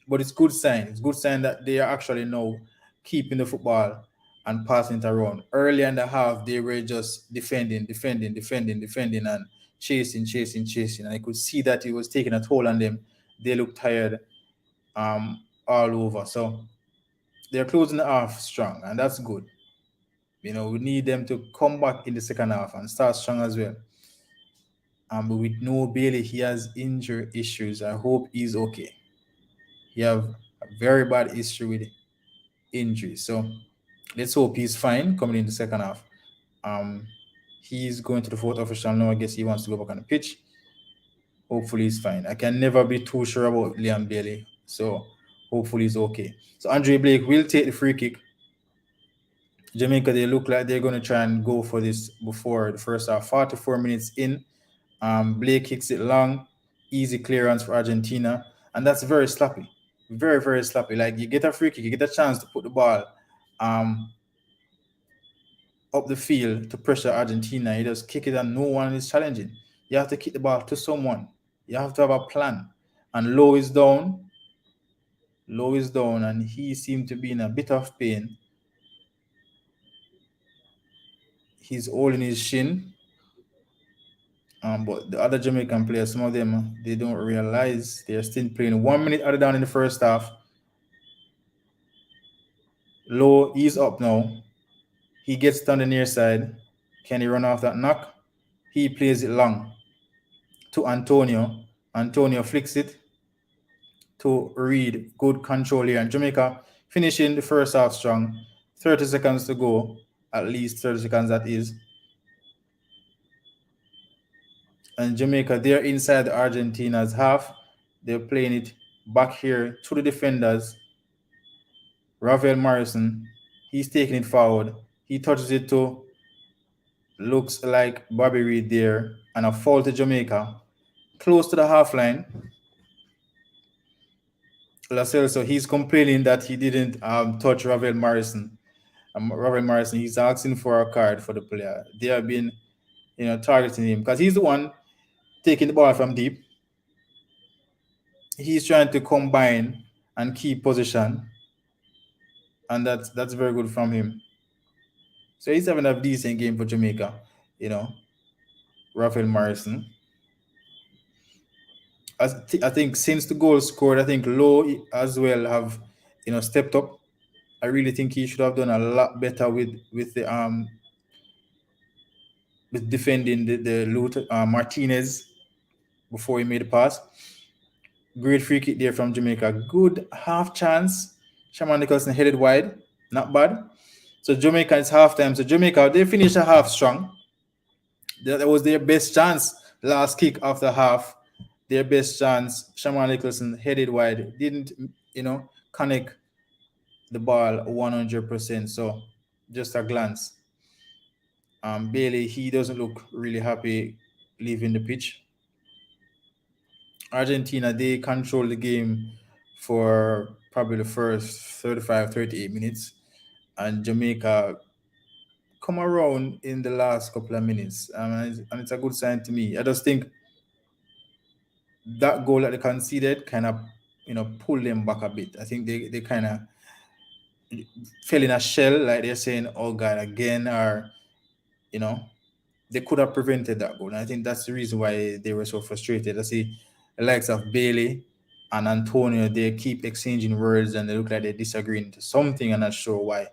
But it's good sign. It's good sign that they are actually now keeping the football and passing it around. Early in the half, they were just defending, and chasing. And I could see that it was taking a toll on them. They looked tired all over. So they're closing the half strong, and that's good. We need them to come back in the second half and start strong as well. But with no Bailey, he has injury issues. I hope he's okay. He have a very bad history with injuries. So let's hope he's fine coming in the second half. He's going to the fourth official now. I guess he wants to go back on the pitch. Hopefully he's fine. I can never be too sure about Liam Bailey. So hopefully he's okay. So Andre Blake will take the free kick. Jamaica, they look like they're going to try and go for this before the first half. 44 minutes in. Blake kicks it long. Easy clearance for Argentina. And that's very sloppy. Very, very sloppy. Like, you get a free kick, you get a chance to put the ball up the field to pressure Argentina. You just kick it and no one is challenging. You have to kick the ball to someone. You have to have a plan. And Low is down. And he seemed to be in a bit of pain. He's holding his shin. But the other Jamaican players, some of them, they don't realize they're still playing. 1 minute out of down in the first half. Low, he's up now. He gets down the near side. Can he run off that knock? He plays it long to Antonio. Antonio flicks it to Reed. Good control here. And Jamaica finishing the first half strong. 30 seconds to go. At least 30 seconds, that is. And Jamaica, they're inside Argentina's half. They're playing it back here to the defenders. Rafael Morrison, he's taking it forward. He touches it to, looks like Bobby Reed there, and a foul to Jamaica. Close to the half line. Lascelles, so he's complaining that he didn't touch Rafael Morrison. Rafael Morrison, he's asking for a card for the player. They have been, targeting him because he's the one taking the ball from deep. He's trying to combine and keep position, and that's very good from him. So he's having a decent game for Jamaica, Rafael Morrison. I think since the goal scored, I think Low as well have, stepped up. I really think he should have done a lot better with the with defending the Martinez before he made the pass. Great free kick there from Jamaica. Good half chance. Shaman Nicholson headed wide. Not bad. So Jamaica is halftime. So Jamaica, they finished a half strong. That was their best chance. Last kick after half. Their best chance. Shaman Nicholson headed wide. Didn't, connect the ball 100%. So just a glance. Bailey, he doesn't look really happy leaving the pitch. Argentina, they control the game for probably the first 35, 38 minutes. And Jamaica come around in the last couple of minutes. And it's a good sign to me. I just think that goal that they conceded kind of, pulled them back a bit. I think they kind of fell in a shell, like they're saying, oh God, again, or, they could have prevented that goal. And I think that's the reason why they were so frustrated. I see the likes of Bailey and Antonio, they keep exchanging words and they look like they're disagreeing to something. I'm not sure why.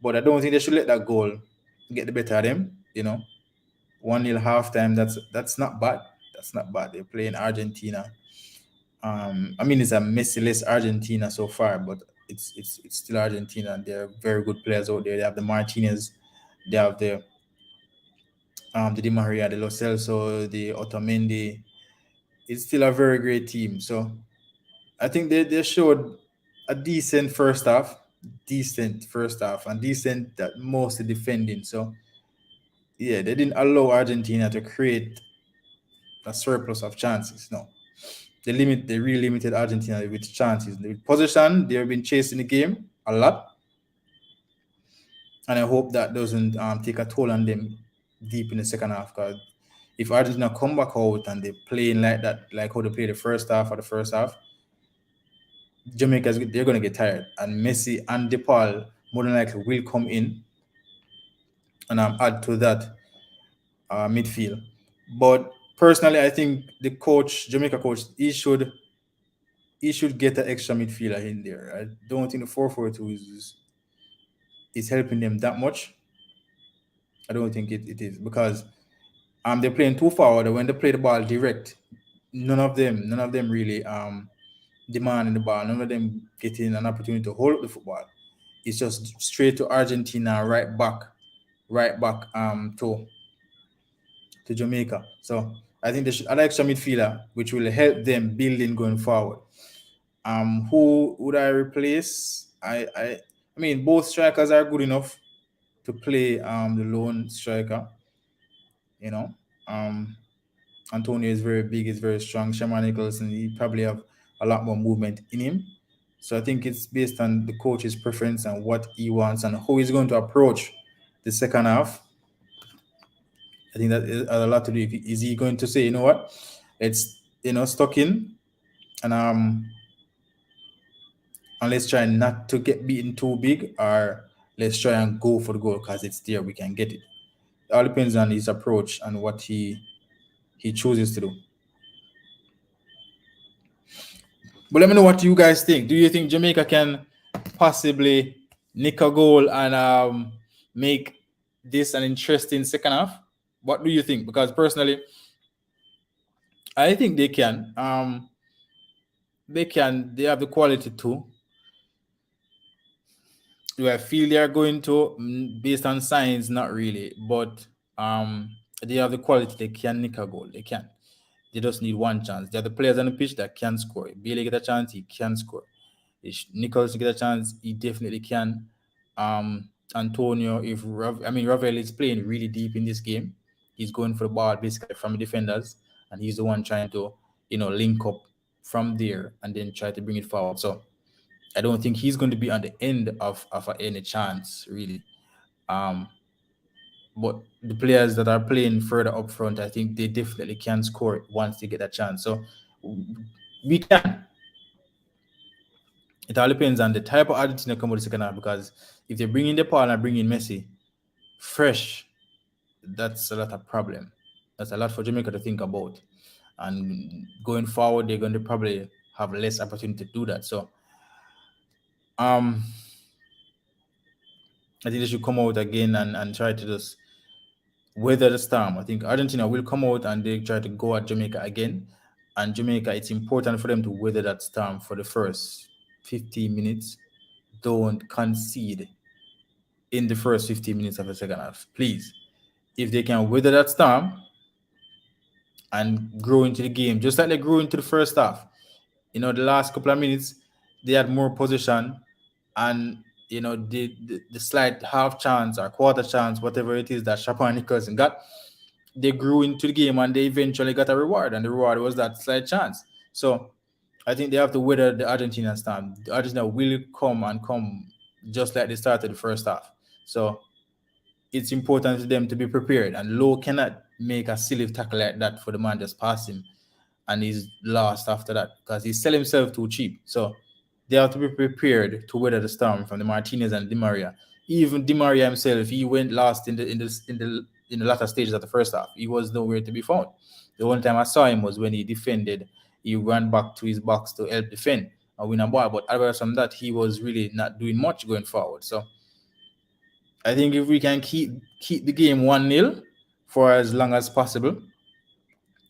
But I don't think they should let that goal get the better of them. 1-0 halftime. That's not bad. That's not bad. They're playing Argentina. I mean, it's a Messi-less Argentina so far, but it's still Argentina. And they're very good players out there. They have the Martinez, they have the Di Maria, the Lo Celso, the Otamendi. It's still a very great team. So I think they showed a decent first half, and decent that mostly defending. So yeah, they didn't allow Argentina to create a surplus of chances. No, they really limited Argentina with chances. With possession, they've been chasing the game a lot, and I hope that doesn't take a toll on them deep in the second half. Because if Argentina come back out and they're playing like that, like how they played the first half or the first half, they're going to get tired, and Messi and DePaul more than likely will come in and add to that midfield. But personally, I think the Jamaica coach, he should get an extra midfielder in there. I don't think the 4-4-2 is helping them that much. I don't think it is, because they're playing too forward. When they play the ball direct, none of them really demanding the ball. None of them getting an opportunity to hold up the football. It's just straight to Argentina, right back to Jamaica. So I think they should add extra midfielder, which will help them building going forward. Who would I replace? I mean, both strikers are good enough to play the lone striker. You know, um, Antonio is very big, is very strong. Shaman Nicholson, he probably have a lot more movement in him. So I think it's based on the coach's preference and what he wants and how he's going to approach the second half. I think that has a lot to do. Is he going to say, you know what, it's stuck in, and let's try not to get beaten too big, or let's try and go for the goal because it's there, we can get it. It all depends on his approach and what he chooses to do. But let me know what you guys think. Do you think Jamaica can possibly nick a goal and make this an interesting second half? What do you think? Because personally, I think they can. They can. They have the quality to. Do I feel they are going to? Based on signs, not really. But they have the quality. They can nick a goal. They can. They just need one chance. They are the players on the pitch that can score. If Bailey get a chance, he can score. If Nichols get a chance, he definitely can. Antonio, Ravel is playing really deep in this game. He's going for the ball basically from the defenders, and he's the one trying to, link up from there and then try to bring it forward. So I don't think he's going to be on the end of any chance, really. But the players that are playing further up front, I think they definitely can score it once they get a chance. So we can. It all depends on the type of Argentina come with the second half, because if they bring in DePaul and bring in Messi fresh, that's a lot of problem. That's a lot for Jamaica to think about. And going forward, they're going to probably have less opportunity to do that. So I think they should come out again and try to just weather the storm. I think Argentina will come out and they try to go at Jamaica again. And Jamaica, it's important for them to weather that storm for the first 15 minutes. Don't concede in the first 15 minutes of the second half, please. If they can weather that storm and grow into the game, just like they grew into the first half. The last couple of minutes, they had more position, and the slight half chance or quarter chance, whatever it is that Shapan Nicholson got, they grew into the game and they eventually got a reward, and the reward was that slight chance. So I think they have to weather the Argentinian storm. The Argentina will come just like they started the first half. So it's important for them to be prepared, and Lowe cannot make a silly tackle like that for the man just pass him and he's lost after that, because he sell himself too cheap. So they have to be prepared to weather the storm from the Martinez and Di Maria. Even Di Maria himself, he went last in the latter stages of the first half. He was nowhere to be found. The only time I saw him was when he defended he ran back to his box to help defend and win a ball. But other from that, he was really not doing much going forward. So I think if we can keep the game 1-0 for as long as possible,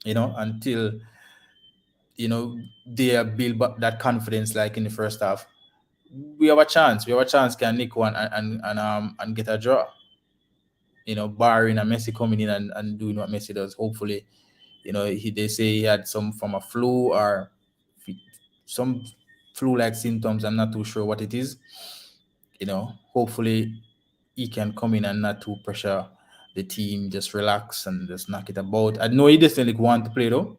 until they build up that confidence like in the first half, we have a chance. We have a chance can nick one and get a draw. Barring a Messi coming in and doing what Messi does. Hopefully, they say he had some from a flu or some flu-like symptoms. I'm not too sure what it is. Hopefully he can come in and not too pressure the team, just relax and just knock it about. I know he definitely want to play though,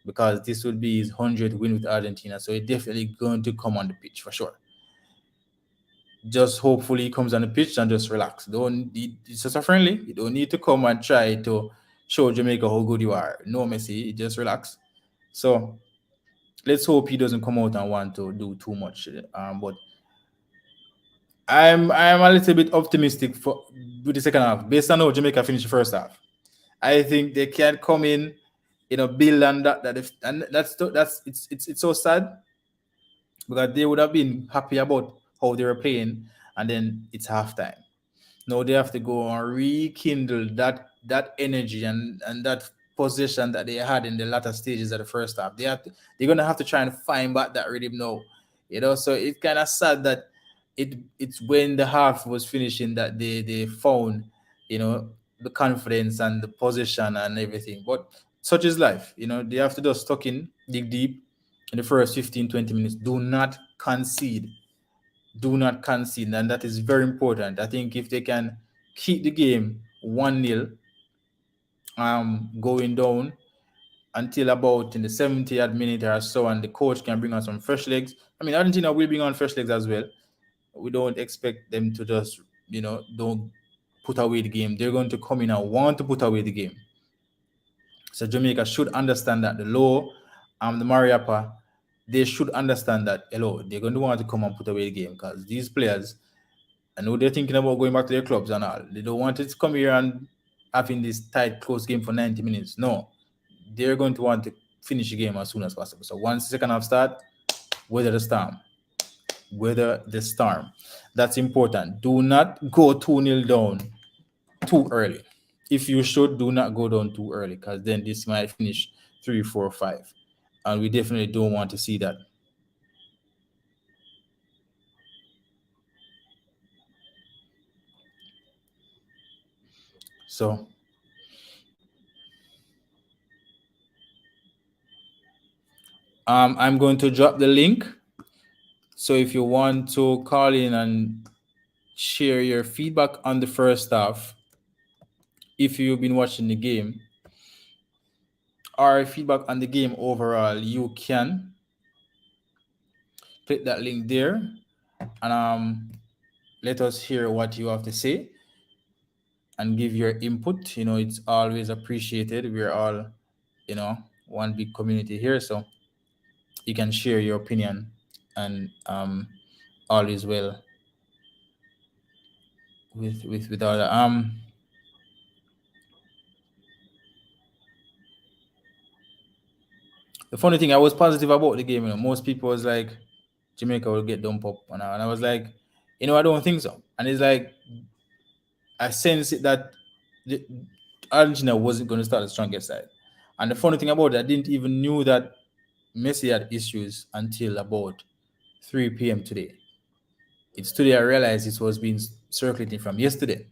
because this will be his 100th win with Argentina, so he definitely going to come on the pitch for sure. Just hopefully he comes on the pitch and just relax. It's just a friendly. You don't need to come and try to show Jamaica how good you are. No, Messi, just relax. So let's hope he doesn't come out and want to do too much. But I'm a little bit optimistic for with the second half based on how Jamaica finished the first half. I think they can come in, build on and that's it's so sad because they would have been happy about how they were playing, and then it's halftime. Now they have to go and rekindle that energy and that position that they had in the latter stages of the first half. They're gonna have to try and find back that rhythm now. So it's kind of sad that it's when the half was finishing that they found, the confidence and the position and everything. But such is life. They have to just tuck in, dig deep in the first 15, 20 minutes. Do not concede. Do not concede, and that is very important. I think if they can keep the game 1-0, going down until about in the 70th minute or so, and the coach can bring on some fresh legs. I mean, Argentina will bring on fresh legs as well. We don't expect them to just, don't put away the game. They're going to come in and want to put away the game. So Jamaica should understand that the law, the Mariapa, they should understand that, hello, they're going to want to come and put away the game, because these players, I know they're thinking about going back to their clubs and all. They don't want it to come here and having this tight, close game for 90 minutes. No, they're going to want to finish the game as soon as possible. So once the second half start, weather the storm. Weather the storm. That's important. Do not go 2-0 down too early. If you should, do not go down too early, because then this might finish 3, 4, 5. And we definitely don't want to see that. So I'm going to drop the link. So if you want to call in and share your feedback on the first half, if you've been watching the game, or feedback on the game overall, you can click that link there and let us hear what you have to say and give your input. It's always appreciated. We're all, one big community here, so you can share your opinion, and all is well with all that. The funny thing, I was positive about the game. Most people was like, Jamaica will get dumped up, and I was like, I don't think so. And it's like, I sense it that Argentina wasn't going to start the strongest side. And the funny thing about it, I didn't even knew that Messi had issues until about 3 p.m. today. It's today I realized it was being circulating from yesterday.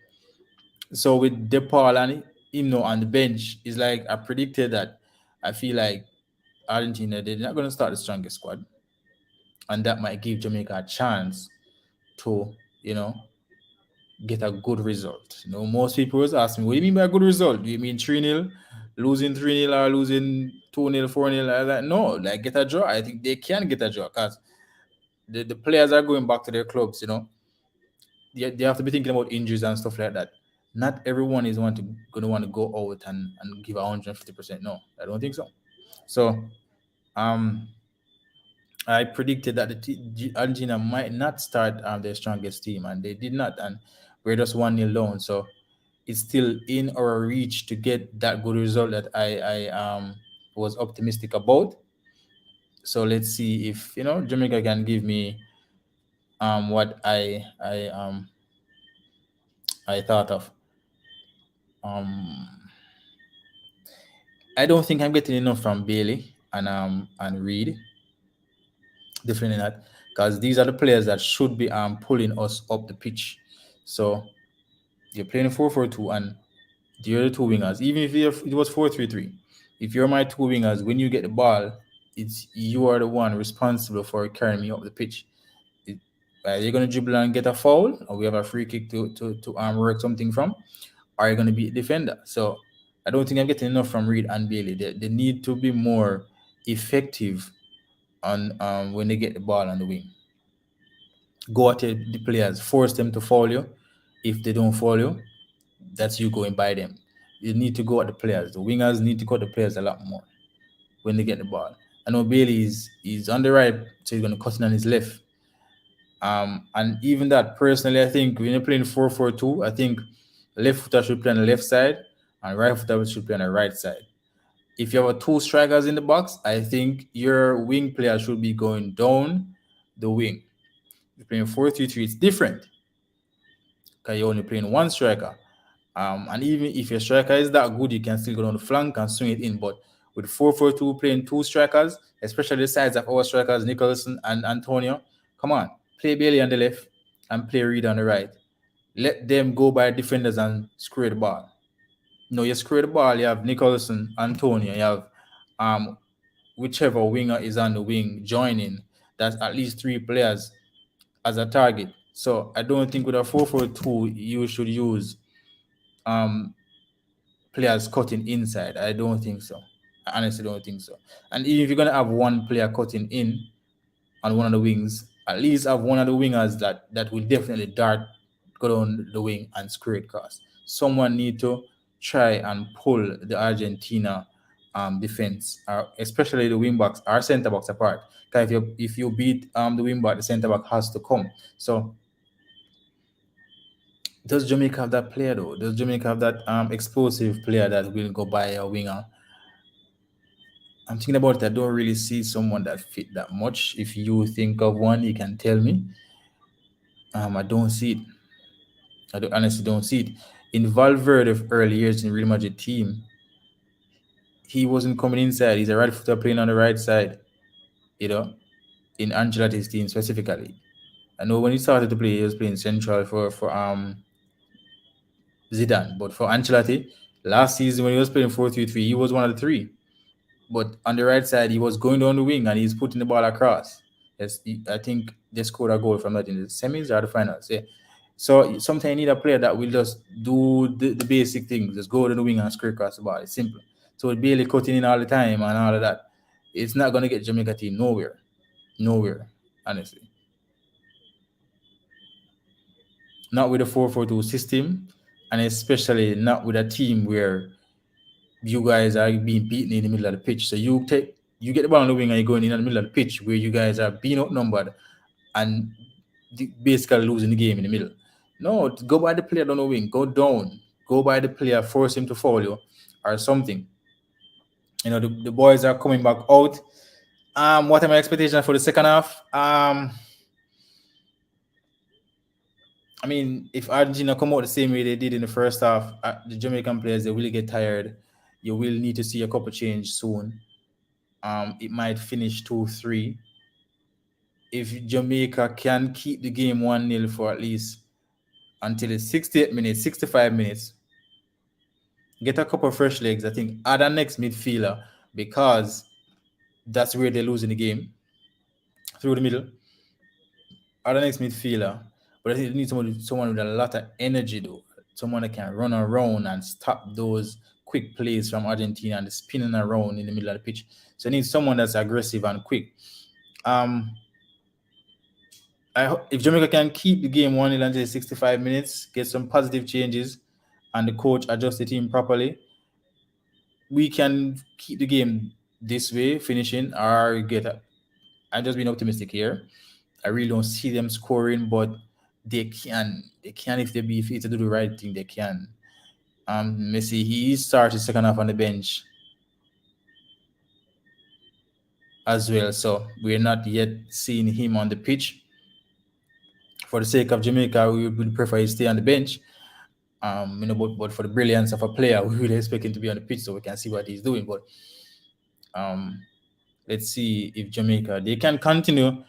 So with DePaul and him on the bench, it's like I predicted that. I feel like Argentina, they're not going to start the strongest squad, and that might give Jamaica a chance to, get a good result. Most people was asking me, what do you mean by a good result? Do you mean 3-0, losing 3-0, or losing 2-0, 4-0? I was like, no, like get a draw. I think they can get a draw, because the players are going back to their clubs. They have to be thinking about injuries and stuff like that. Not everyone is going to want to go out and give 150%. No, I don't think so. So, I predicted that Argentina might not start their strongest team, and they did not, and we're just 1-0 down. So it's still in our reach to get that good result that I was optimistic about. So let's see if Jamaica can give me what I thought of. Um, I don't think I'm getting enough from Bailey and Reed. Definitely not, because these are the players that should be pulling us up the pitch. So you're playing 4-4-2, and the other two wingers, even if it was 4-3-3, if you're my two wingers, when you get the ball, it's you are the one responsible for carrying me up the pitch. It, you're gonna dribble and get a foul, or we have a free kick to work something from, are you gonna be a defender? So I don't think I'm getting enough from Reed and Bailey. They need to be more effective on when they get the ball on the wing. Go at the players, force them to follow you. If they don't follow you, that's you going by them. You need to go at the players. The wingers need to go at the players a lot more when they get the ball. I know Bailey is on the right, so he's going to cut in on his left. And even that, personally, I think when you're playing 4-4-2, I think left footer should play on the left side and right footer should play on the right side. If you have two strikers in the box, I think your wing player should be going down the wing. You're playing 4-3-3, it's different because you're only playing one striker. And even if your striker is that good, you can still go down the flank and swing it in. But with 4-4-2 playing two strikers, especially the sides of our strikers, Nicholson and Antonio, come on, play Bailey on the left and play Reed on the right. Let them go by defenders and square the ball. No, you square the ball, you have Nicholson, Antonio, you have um whichever winger is on the wing joining. That's at least three players as a target. So I don't think with a 4-4-2 you should use um players cutting inside. I don't think so. I honestly don't think so. And even if you're gonna have one player cutting in on one of the wings, at least have one of the wingers that will definitely dart, go down the wing and square it cross. Someone need to try and pull the Argentina defense, especially the wing backs, our centre backs apart. Because if you beat the wing back, the centre back has to come. So does Jamaica have that player though? Does Jamaica have that explosive player that will go by a winger? I'm thinking about it. I don't really see someone that fit that much. If you think of one, you can tell me. I don't see it. Honestly don't see it. In Valverde early years in Real Madrid team, he wasn't coming inside. He's a right footer playing on the right side. You know, in Ancelotti's team specifically. I know when he started to play, he was playing central for Zidane, but for Ancelotti, last season when he was playing 4-3-3, he was one of the three. But on the right side, he was going down the wing and he's putting the ball across. Yes, I think they scored a goal from that in the semis or the finals. Yeah. So sometimes you need a player that will just do the basic things, just go to the wing and square across the ball. It's simple. So with Bailey cutting in all the time and all of that, it's not going to get Jamaica team nowhere. Nowhere, honestly. Not with a 4-4-2 system, and especially not with a team where you guys are being beaten in the middle of the pitch. So you get the ball on the wing and you're going in the middle of the pitch where you guys are being outnumbered and basically losing the game in the middle. No, go by the player down the wing, go down, go by the player, force him to follow you or something. The boys are coming back out. What are my expectations for the second half? I mean, if Argentina come out the same way they did in the first half, the Jamaican players they will get tired. You will need to see a couple change soon. It might finish 2-3. If Jamaica can keep the game 1-0 for at least until the 68 minutes, 65 minutes, get a couple of fresh legs, I think, add a next midfielder because that's where they're losing the game through the middle. Add a next midfielder, but I think you need someone with a lot of energy, though. Someone that can run around and stop those quick plays from Argentina and spinning around in the middle of the pitch. So I need someone that's aggressive and quick. If Jamaica can keep the game 1-0 until 65 minutes, get some positive changes, and the coach adjust the team properly, we can keep the game this way, finishing or get up. I'm just being optimistic here. I really don't see them scoring, but they can. They can if they be fit to do the right thing. They can. Messi, he started second half on the bench. as well. So we're not yet seeing him on the pitch. For the sake of Jamaica, we would prefer he stay on the bench. But for the brilliance of a player, we would expect him to be on the pitch so we can see what he's doing. But um, let's see if Jamaica they can continue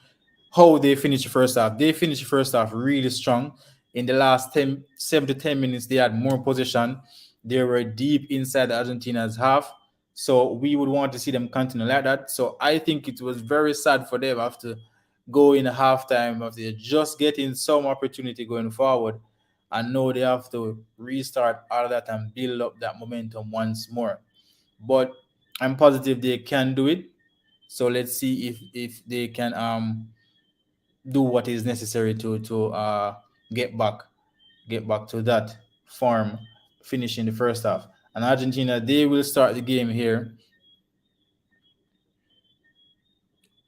how they finished the first half. They finished the first half really strong. In the last 7 to 10 minutes, they had more possession. They were deep inside Argentina's half. So we would want to see them continue like that. So I think it was very sad for them after go in a halftime after just getting some opportunity going forward. And now they have to restart all of that and build up that momentum once more. But I'm positive they can do it. So let's see if they can do what is necessary to get back get back to that form, finishing the first half. And Argentina, they will start the game here.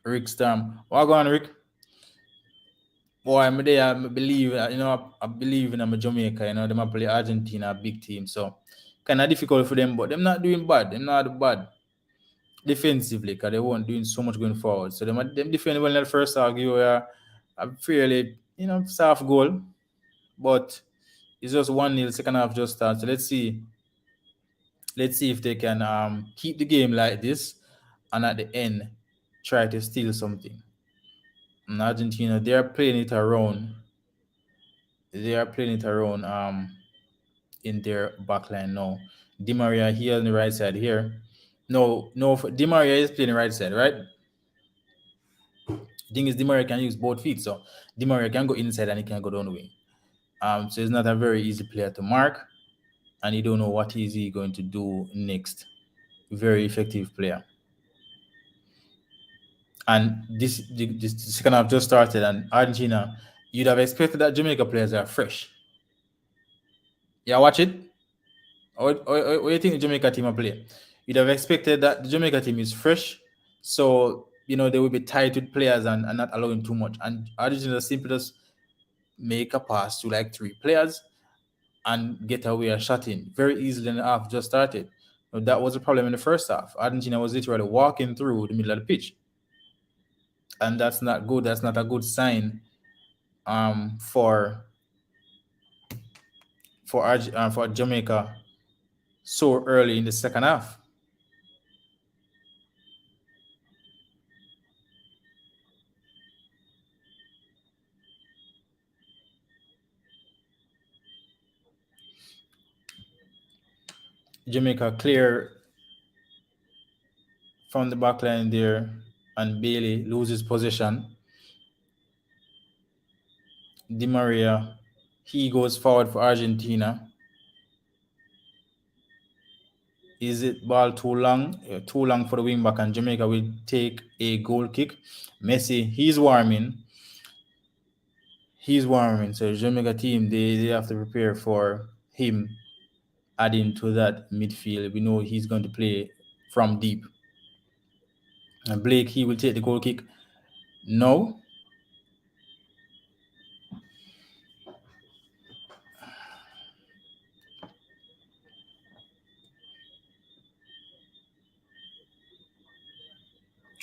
Rick Storm, what go on, Rick? Boy, I'm there. I believe, I believe in Jamaica. They might play Argentina, a big team. So kind of difficult for them, but they're not doing bad. They're not bad defensively because they weren't doing so much going forward. So them defend well in the first half, give you a fairly, soft goal. But it's just 1-0, second half just started. So let's see if they can keep the game like this and at the end try to steal something. And Argentina, they are playing it around. They are playing it around in their backline now. Di Maria here on the right side here. No, no, Di Maria is playing the right side, right? The thing is, Di Maria can use both feet, so Di Maria can go inside and he can go down the wing. So it's not a very easy player to mark, and you don't know what is he going to do next. Very effective player. And this second half just started, and Argentina, you'd have expected that Jamaica players are fresh. Yeah, watch it. What do you think the Jamaica team are playing? You'd have expected that the Jamaica team is fresh, so they will be tight with players and not allowing too much. And Argentina simply just make a pass to like 3 players and get away a shot in very easily, and the half just started. That was a problem in the first half. Argentina was literally walking through the middle of the pitch, and that's not good. That's not a good sign for Jamaica so early in the second half. Jamaica clear from the back line there, and Bailey loses possession. Di Maria, he goes forward for Argentina. Is it ball too long? Too long for the wing back, and Jamaica will take a goal kick. Messi, he's warming. So Jamaica team, they have to prepare for him adding to that midfield. We know he's going to play from deep. And Blake, he will take the goal kick. No.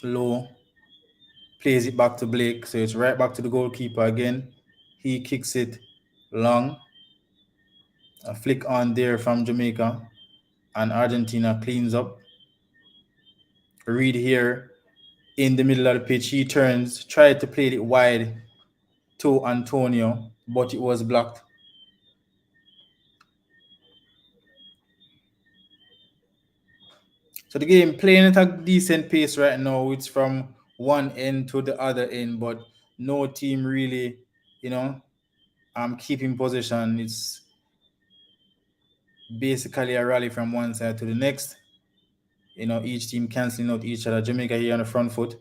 Low. Plays it back to Blake. So it's right back to the goalkeeper again. He kicks it long. A flick on there from Jamaica. And Argentina cleans up. Reed here in the middle of the pitch. He turns, tried to play it wide to Antonio, but it was blocked. So the game playing at a decent pace right now. It's from one end to the other end, but no team really, keeping possession. It's basically a rally from one side to the next. Each team canceling out each other. Jamaica here on the front foot.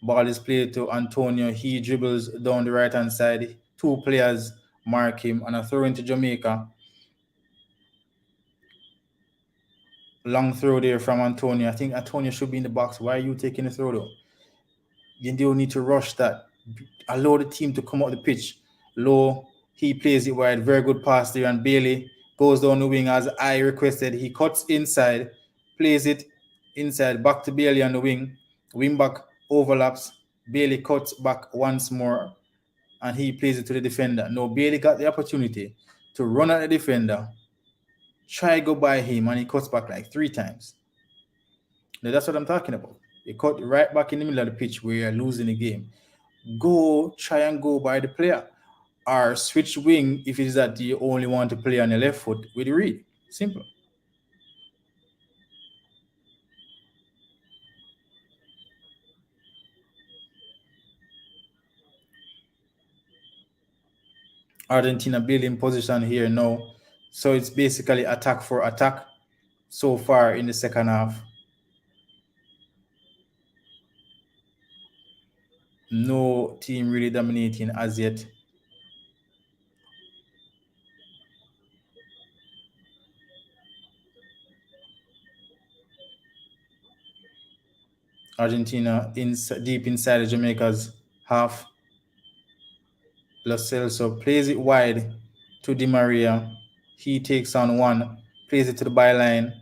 Ball is played to Antonio. He dribbles down the right-hand side. 2 players mark him, and a throw into Jamaica. Long throw there from Antonio. I think Antonio should be in the box. Why are you taking the throw, though? You don't need to rush that. Allow the team to come out the pitch. Low, he plays it wide. Very good pass there, and Bailey goes down the wing as I requested. He cuts inside, plays it inside, back to Bailey on the wing. Wing back overlaps. Bailey cuts back once more and he plays it to the defender. No, Bailey got the opportunity to run at the defender, try go by him, and he cuts back like 3 times. Now that's what I'm talking about. You cut right back in the middle of the pitch where you're losing the game. Go try and go by the player. Or switch wing if it is that you only want to play on your left foot with Reed. Simple. Argentina building position here now. So it's basically attack for attack so far in the second half. No team really dominating as yet. Argentina deep inside of Jamaica's half. Lo Celso plays it wide to Di Maria. He takes on one, plays it to the byline,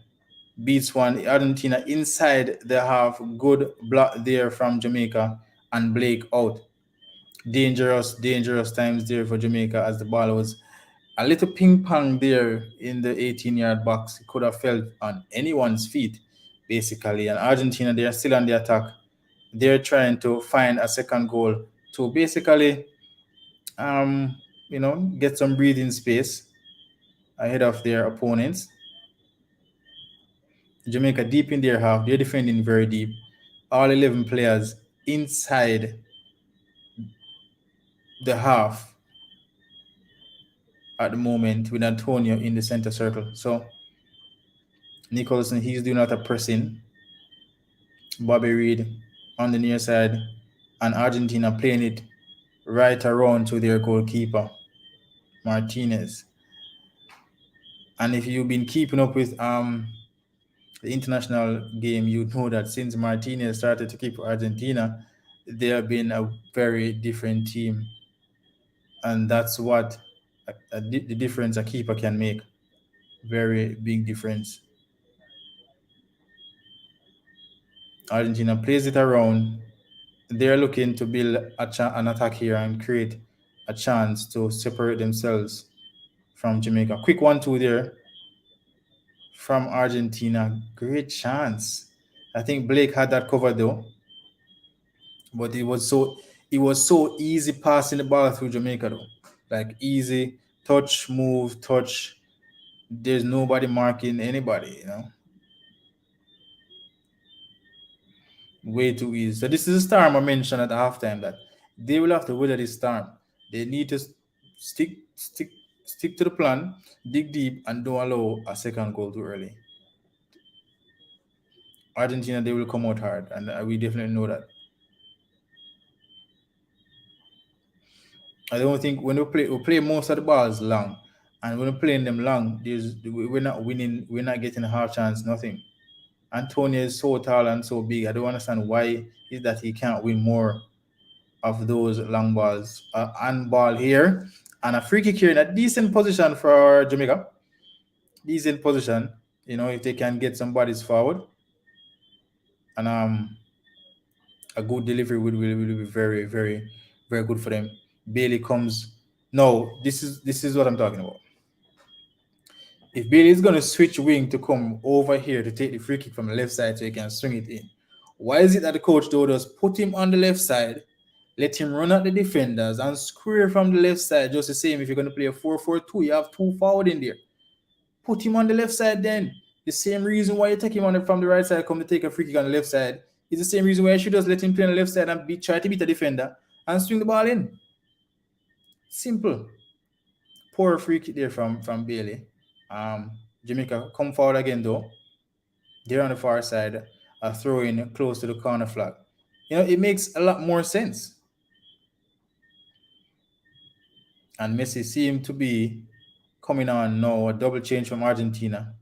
beats one. Argentina inside the half. Good block there from Jamaica and Blake out. Dangerous times there for Jamaica as the ball was a little ping pong there in the 18-yard box. It could have fell on anyone's feet, basically. And Argentina, they are still on the attack. They're trying to find a second goal to basically, um, get some breathing space ahead of their opponents. Jamaica deep in their half. They're defending very deep. All 11 players inside the half at the moment with Antonio in the center circle. So Nicholson, he's doing a lot of pressing. Bobby Reed on the near side, and Argentina playing it right around to their goalkeeper, Martinez. And if you've been keeping up with the international game, you know that since Martinez started to keep Argentina, they have been a very different team. And that's what the difference a keeper can make. Very big difference. Argentina plays it around. They're looking to build an attack here and create a chance to separate themselves from Jamaica. Quick 1-2 there from Argentina. Great chance. I think Blake had that covered though, but it was so easy passing the ball through Jamaica though, like easy touch, move, touch. There's nobody marking anybody, way too easy. So this is a storm I mentioned at halftime that they will have to weather this storm. They need to stick to the plan, dig deep, and don't allow a second goal too early. Argentina, they will come out hard, and we definitely know that. I don't think when we play most of the balls long, and when we're playing them long, we're not winning, we're not getting a half chance, nothing. Antonio is so tall and so big. I don't understand why is that he can't win more of those long balls. And ball here, and a free kick here in a decent position for Jamaica. Decent position, if they can get some bodies forward, and a good delivery will be very, very, very good for them. Bailey comes. No, this is what I'm talking about. If Bailey is gonna switch wing to come over here to take the free kick from the left side so he can swing it in, why is it that the coach told us put him on the left side, let him run at the defenders and square from the left side just the same? If you're gonna play a 4-4-2, you have two forward in there. Put him on the left side then. The same reason why you take him from the right side, come to take a free kick on the left side, is the same reason why you should just let him play on the left side and try to beat a defender and swing the ball in. Simple. Poor free kick there from Bailey. Jamaica come forward again though. They're on the far side, a throw in close to the corner flag. It makes a lot more sense. And Messi seemed to be coming on now, a double change from Argentina.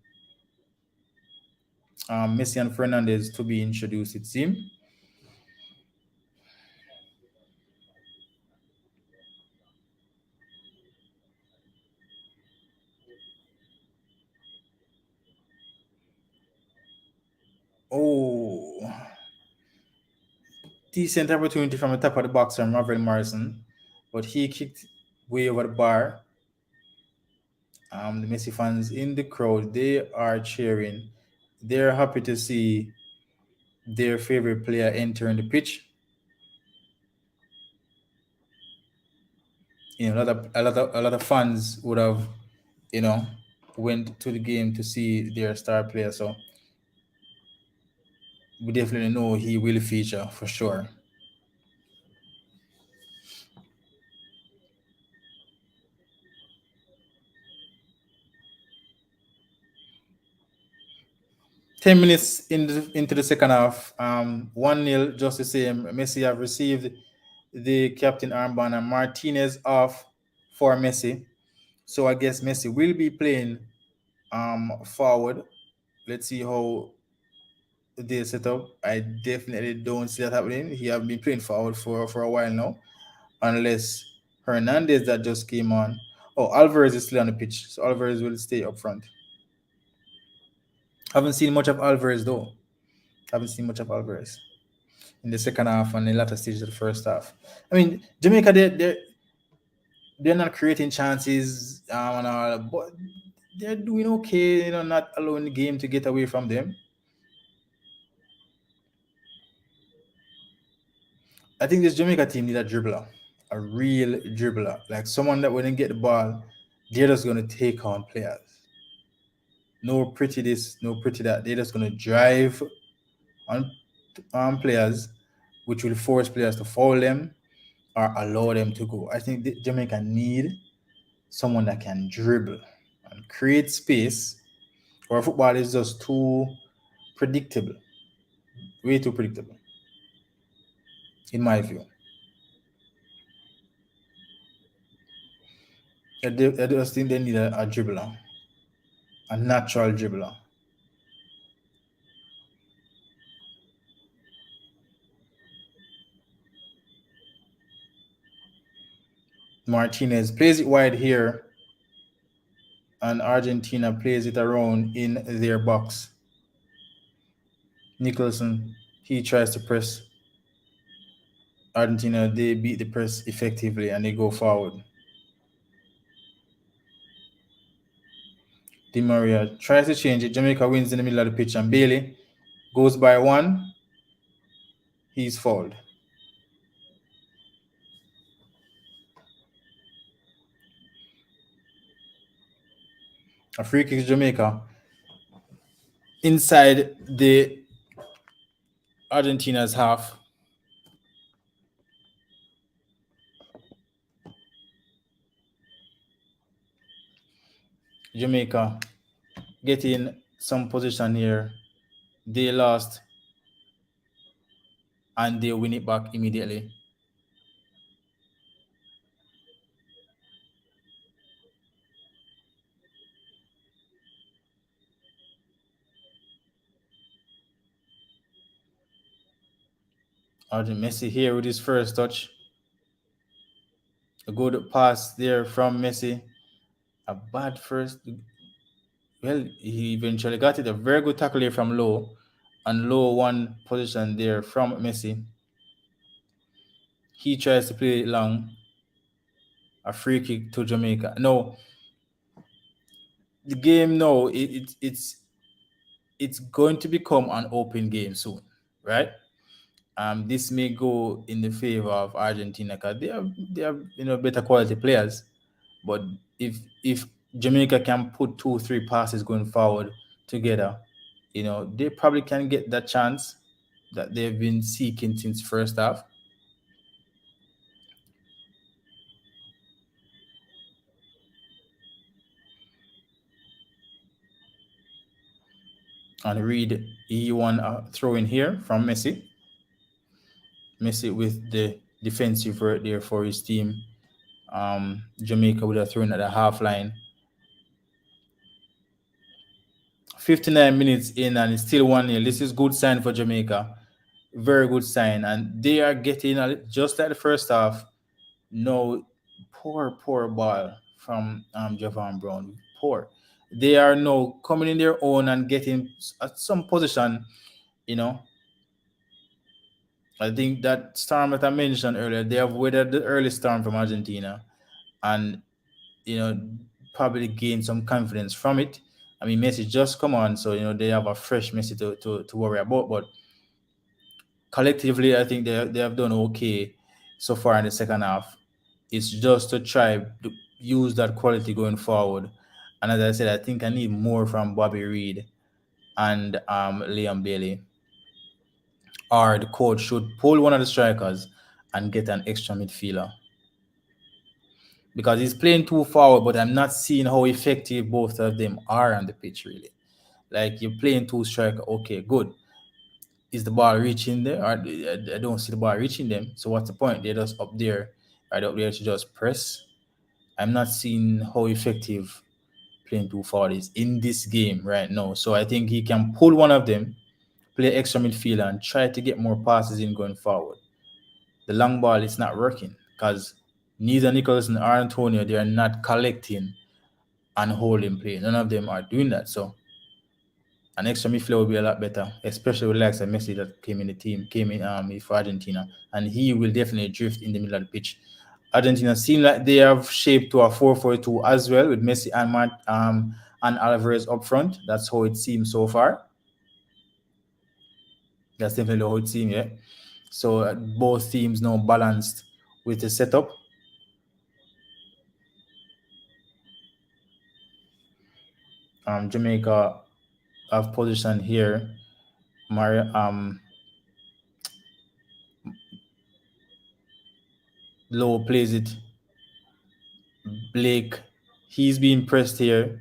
Messi and Fernandez to be introduced, it seemed. Oh, decent opportunity from the top of the box from Marvin Morrison, but he kicked way over the bar. The Messi fans in the crowd, they are cheering. They're happy to see their favorite player entering the pitch. A lot of fans would have, you know, went to the game to see their star player. So we definitely know he will feature for sure. 10 minutes into the second half, 1-0, just the same. Messi have received the captain armband and Martinez off for Messi. So I guess Messi will be playing forward. Let's see how they set up. I definitely don't see that happening. He have been playing forward for a while now, unless Hernandez that just came on. Oh, Alvarez is still on the pitch, so Alvarez will stay up front. Haven't seen much of Alvarez though. Haven't seen much of Alvarez in the second half and the latter stage of the first half. I mean, Jamaica, they're not creating chances and all, but they're doing okay. Not allowing the game to get away from them. I think this Jamaica team need a dribbler, a real dribbler, like someone that when they get the ball, they're just gonna take on players. No pretty this, no pretty that. They're just gonna drive on players, which will force players to foul them or allow them to go. I think Jamaica need someone that can dribble and create space. Our football is just too predictable, way too predictable, in my view. I just think they need a dribbler, a natural dribbler. Martinez plays it wide here, and Argentina plays it around in their box. Nicholson, he tries to press. Argentina, they beat the press effectively and they go forward. Di Maria tries to change it. Jamaica wins in the middle of the pitch, and Bailey goes by one. He's fouled. A free kick to Jamaica inside the Argentina's half. Jamaica getting some position here. They lost and they win it back immediately. Argent Messi here with his first touch. A good pass there from Messi. A bad first. Well, he eventually got it. A very good tackle here from Low. And Low one position there from Messi. He tries to play it long. A free kick to Jamaica. No, the game now it's going to become an open game soon, right? This may go in the favor of Argentina because they have better quality players. But if Jamaica can put 2 3 passes going forward together, they probably can get that chance that they've been seeking since first half. And Reed, he won a throw in here from Messi. Messi with the defensive right there for his team. Jamaica would have thrown at the half line. 59 minutes in and it's still 1-0. This is good sign for Jamaica. Very good sign. And they are getting, just like the first half, no poor ball from Javon Brown. Poor. They are now coming in their own and getting at some position, you know, I think that storm that I mentioned earlier, they have weathered the early storm from Argentina, and you know probably gained some confidence from it. I mean, Messi just come on, so they have a fresh Messi to worry about. But collectively, I think they have done okay so far in the second half. It's just to try to use that quality going forward. And as I said, I think I need more from Bobby Reed and Liam Bailey. Or the coach should pull one of the strikers and get an extra midfielder because he's playing too forward. But I'm not seeing how effective both of them are on the pitch. Really, like you're playing two striker. Okay, good. Is the ball reaching there? Or I don't see the ball reaching them. So what's the point? They're just up there, right up there to just press. I'm not seeing how effective playing two forward is in this game right now. So I think he can pull one of them, play extra midfielder, and try to get more passes in going forward. The long ball is not working because neither Nicholson or Antonio, they are not collecting and holding play. None of them are doing that. So an extra midfielder will be a lot better, especially with likes of Messi that came in the team, came in for Argentina, and he will definitely drift in the middle of the pitch. Argentina seem like they have shaped to a 4-4-2 as well with Messi and Alvarez up front. That's how it seems so far. That's definitely how it seems, yeah. So both teams now balanced with the setup. Jamaica have position here. Mario Low plays it. Blake, he's being pressed here.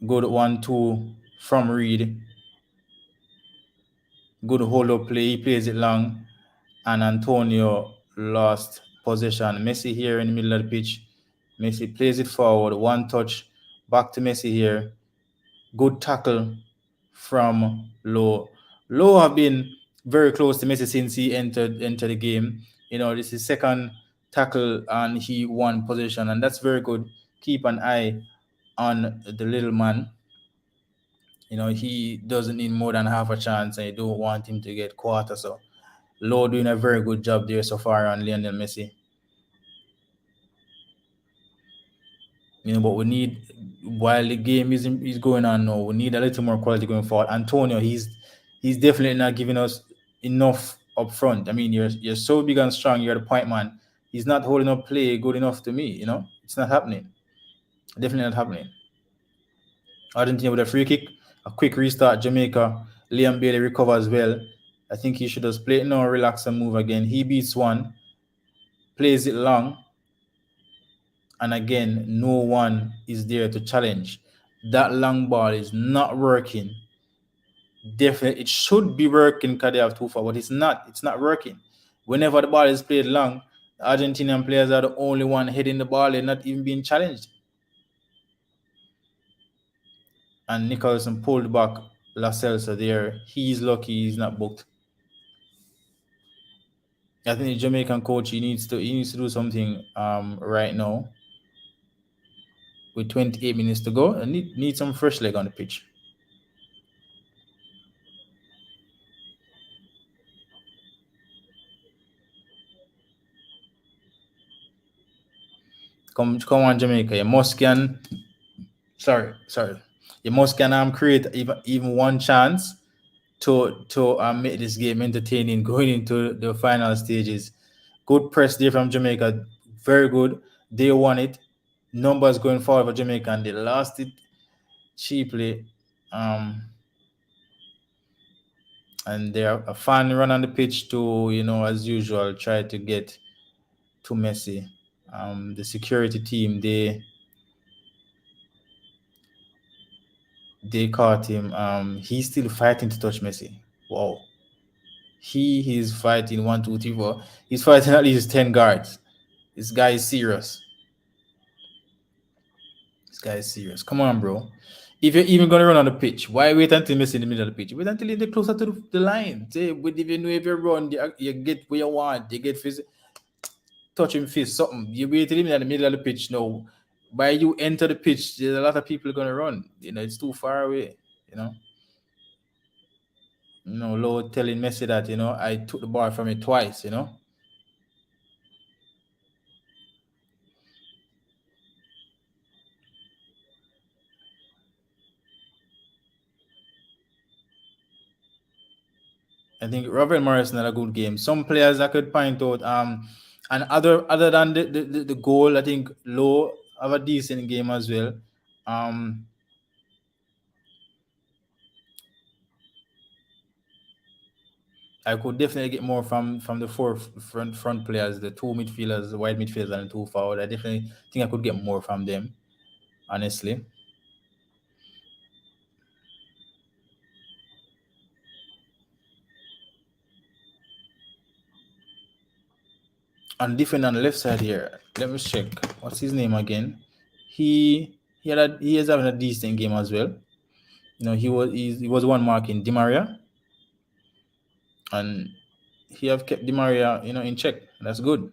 Good 1-2 from Reed. Good hold up play. He plays it long. And Antonio lost possession. Messi here in the middle of the pitch. Messi plays it forward. One touch. Back to Messi here. Good tackle from Low. Low have been very close to Messi since he entered the game. This is second tackle and he won possession, and that's very good. Keep an eye on the little man. He doesn't need more than half a chance, and you don't want him to get quarter. So Low doing a very good job there so far on Lionel Messi. But we need, while the game is going on now, we need a little more quality going forward. Antonio, he's definitely not giving us enough up front. I mean, you're so big and strong. You're the point man. He's not holding up play good enough to me. It's not happening. Definitely not happening. Argentina with a free kick, a quick restart. Jamaica. Liam Bailey recovers well. I think he should just play it now, relax and move again. He beats one, plays it long, and again, no one is there to challenge. That long ball is not working. Definitely, it should be working because they have too far, but it's not. It's not working. Whenever the ball is played long, the Argentinian players are the only one hitting the ball. They're not even being challenged. And Nicholson pulled back La Celso there. He's lucky he's not booked. I think the Jamaican coach he needs to do something right now with 28 minutes to go and need some fresh leg on the pitch. Come on, Jamaica. You must can. Sorry. You must can create even one chance to make this game entertaining going into the final stages. Good press there from Jamaica. Very good. They won it. Numbers going forward for Jamaica, and they lost it cheaply. And they're a fun run on the pitch to, as usual, try to get to Messi. The security team, they caught him. He's still fighting to touch Messi. Wow. He is fighting 1, 2, 3, 4. He's fighting at least 10 guards. This guy is serious. This guy is serious. Come on, bro. If you're even gonna run on the pitch, why wait until Messi in the middle of the pitch? Wait until you're closer to the line. Say, but if you know if you run, you get where you want. You get touch him fist, something. You wait till him in the middle of the pitch now. By you enter the pitch, there's a lot of people gonna run. It's too far away. Low telling Messi that I took the ball from it twice. I think Robert Morrison had a good game. Some players I could point out, and other than the goal, I think Low have a decent game as well. Um, I could definitely get more from the four front players, the two midfielders, the wide midfielders, and the two forward. I definitely think I could get more from them, honestly. And defend on the left side here. Let me check. What's his name again? He is having a decent game as well. He was one marking Di Maria, and he have kept Di Maria in check. That's good.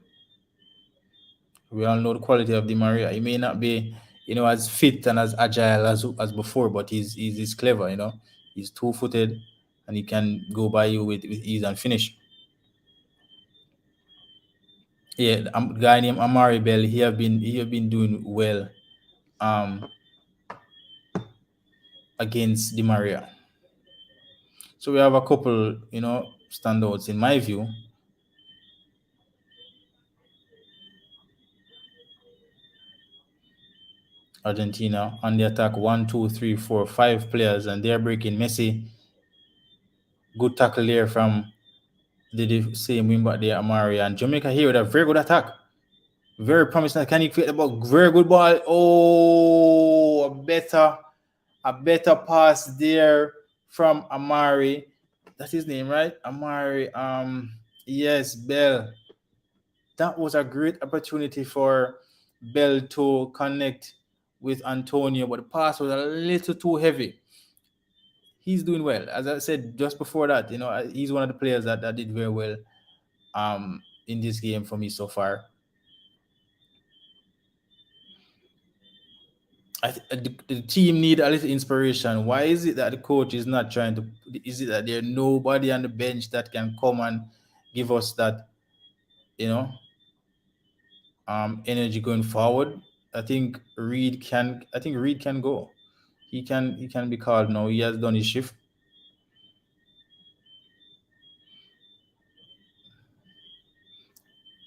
We all know the quality of Di Maria. He may not be as fit and as agile as before, but he's clever. He's two-footed, and he can go by you with ease and finish. Yeah, guy named Amari Bell. He have been doing well um against Di Maria. So we have a couple, standouts in my view. Argentina on the attack, one, two, three, four, five players, and they're breaking Messi. Good tackle there from the same wing back there, Amari, and Jamaica here with a very good attack. Very promising. Can he create the ball? Very good ball. Oh, a better pass there from Amari. That's his name, right? Amari. Yes, Bell. That was a great opportunity for Bell to connect with Antonio, but the pass was a little too heavy. He's doing well. As I said just before that, he's one of the players that did very well in this game for me so far. The team need a little inspiration. Why is it that the coach is not trying to? Is it that there's nobody on the bench that can come and give us that, you know, energy going forward? I think Reed can. I think Reed can go. He can be called now. He has done his shift.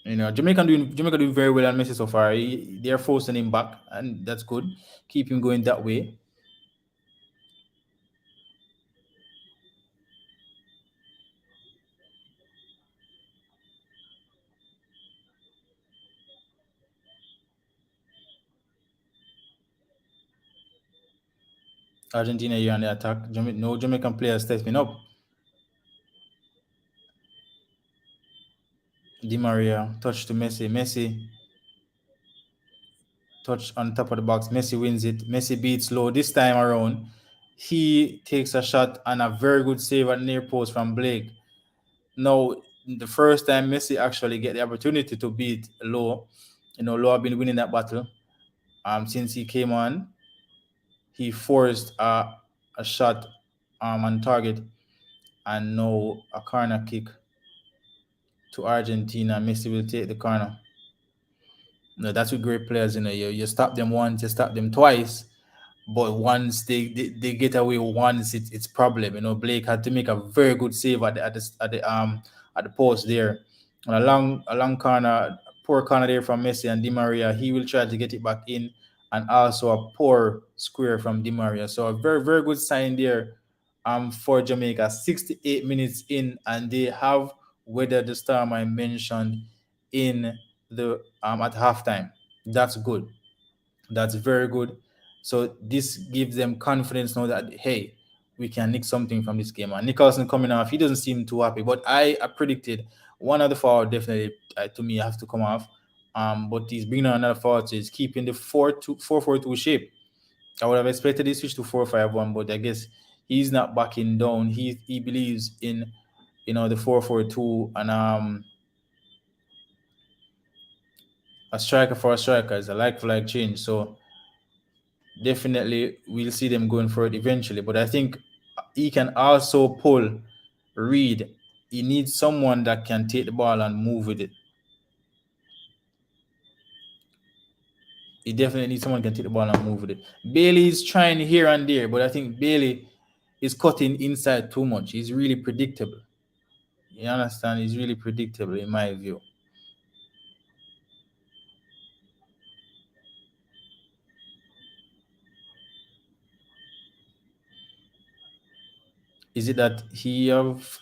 Jamaica doing very well on Messi so far. They're forcing him back, and that's good. Keep him going that way. Argentina here on the attack. No Jamaican players stepping up. Di Maria touch to Messi. Messi touch on top of the box. Messi wins it. Messi beats Low this time around. He takes a shot and a very good save at near post from Blake. Now, the first time Messi actually get the opportunity to beat Low, Low have been winning that battle. Since he came on, he forced a shot on target, and now a corner kick to Argentina. Messi will take the corner. No, that's with great players. You stop them once, you stop them twice, but once they get away once, it's problem. Blake had to make a very good save at the post there, and a long corner, poor corner there from Messi and Di Maria. He will try to get it back in, and also a poor square from Di Maria. So a very very good sign there, for Jamaica. 68 minutes in, and they have weathered the storm I mentioned in the at halftime. That's good. That's very good. So this gives them confidence now that, hey, we can nick something from this game. And Nicholson coming off, he doesn't seem too happy. But I predicted one of the forward definitely, to me, have to come off. But he's bringing on another forward, so he's keeping the 4-2 shape. I would have expected he switch to 4-5-1, but I guess he's not backing down. He believes in the 4-4-2, and a striker for a striker is a like for like change. So definitely we'll see them going for it eventually. But I think he can also pull Reed, he needs someone that can take the ball and move with it. He definitely needs someone who can take the ball and move with it. Bailey is trying here and there, but I think Bailey is cutting inside too much. He's really predictable. You understand? He's really predictable in my view. Is it that he have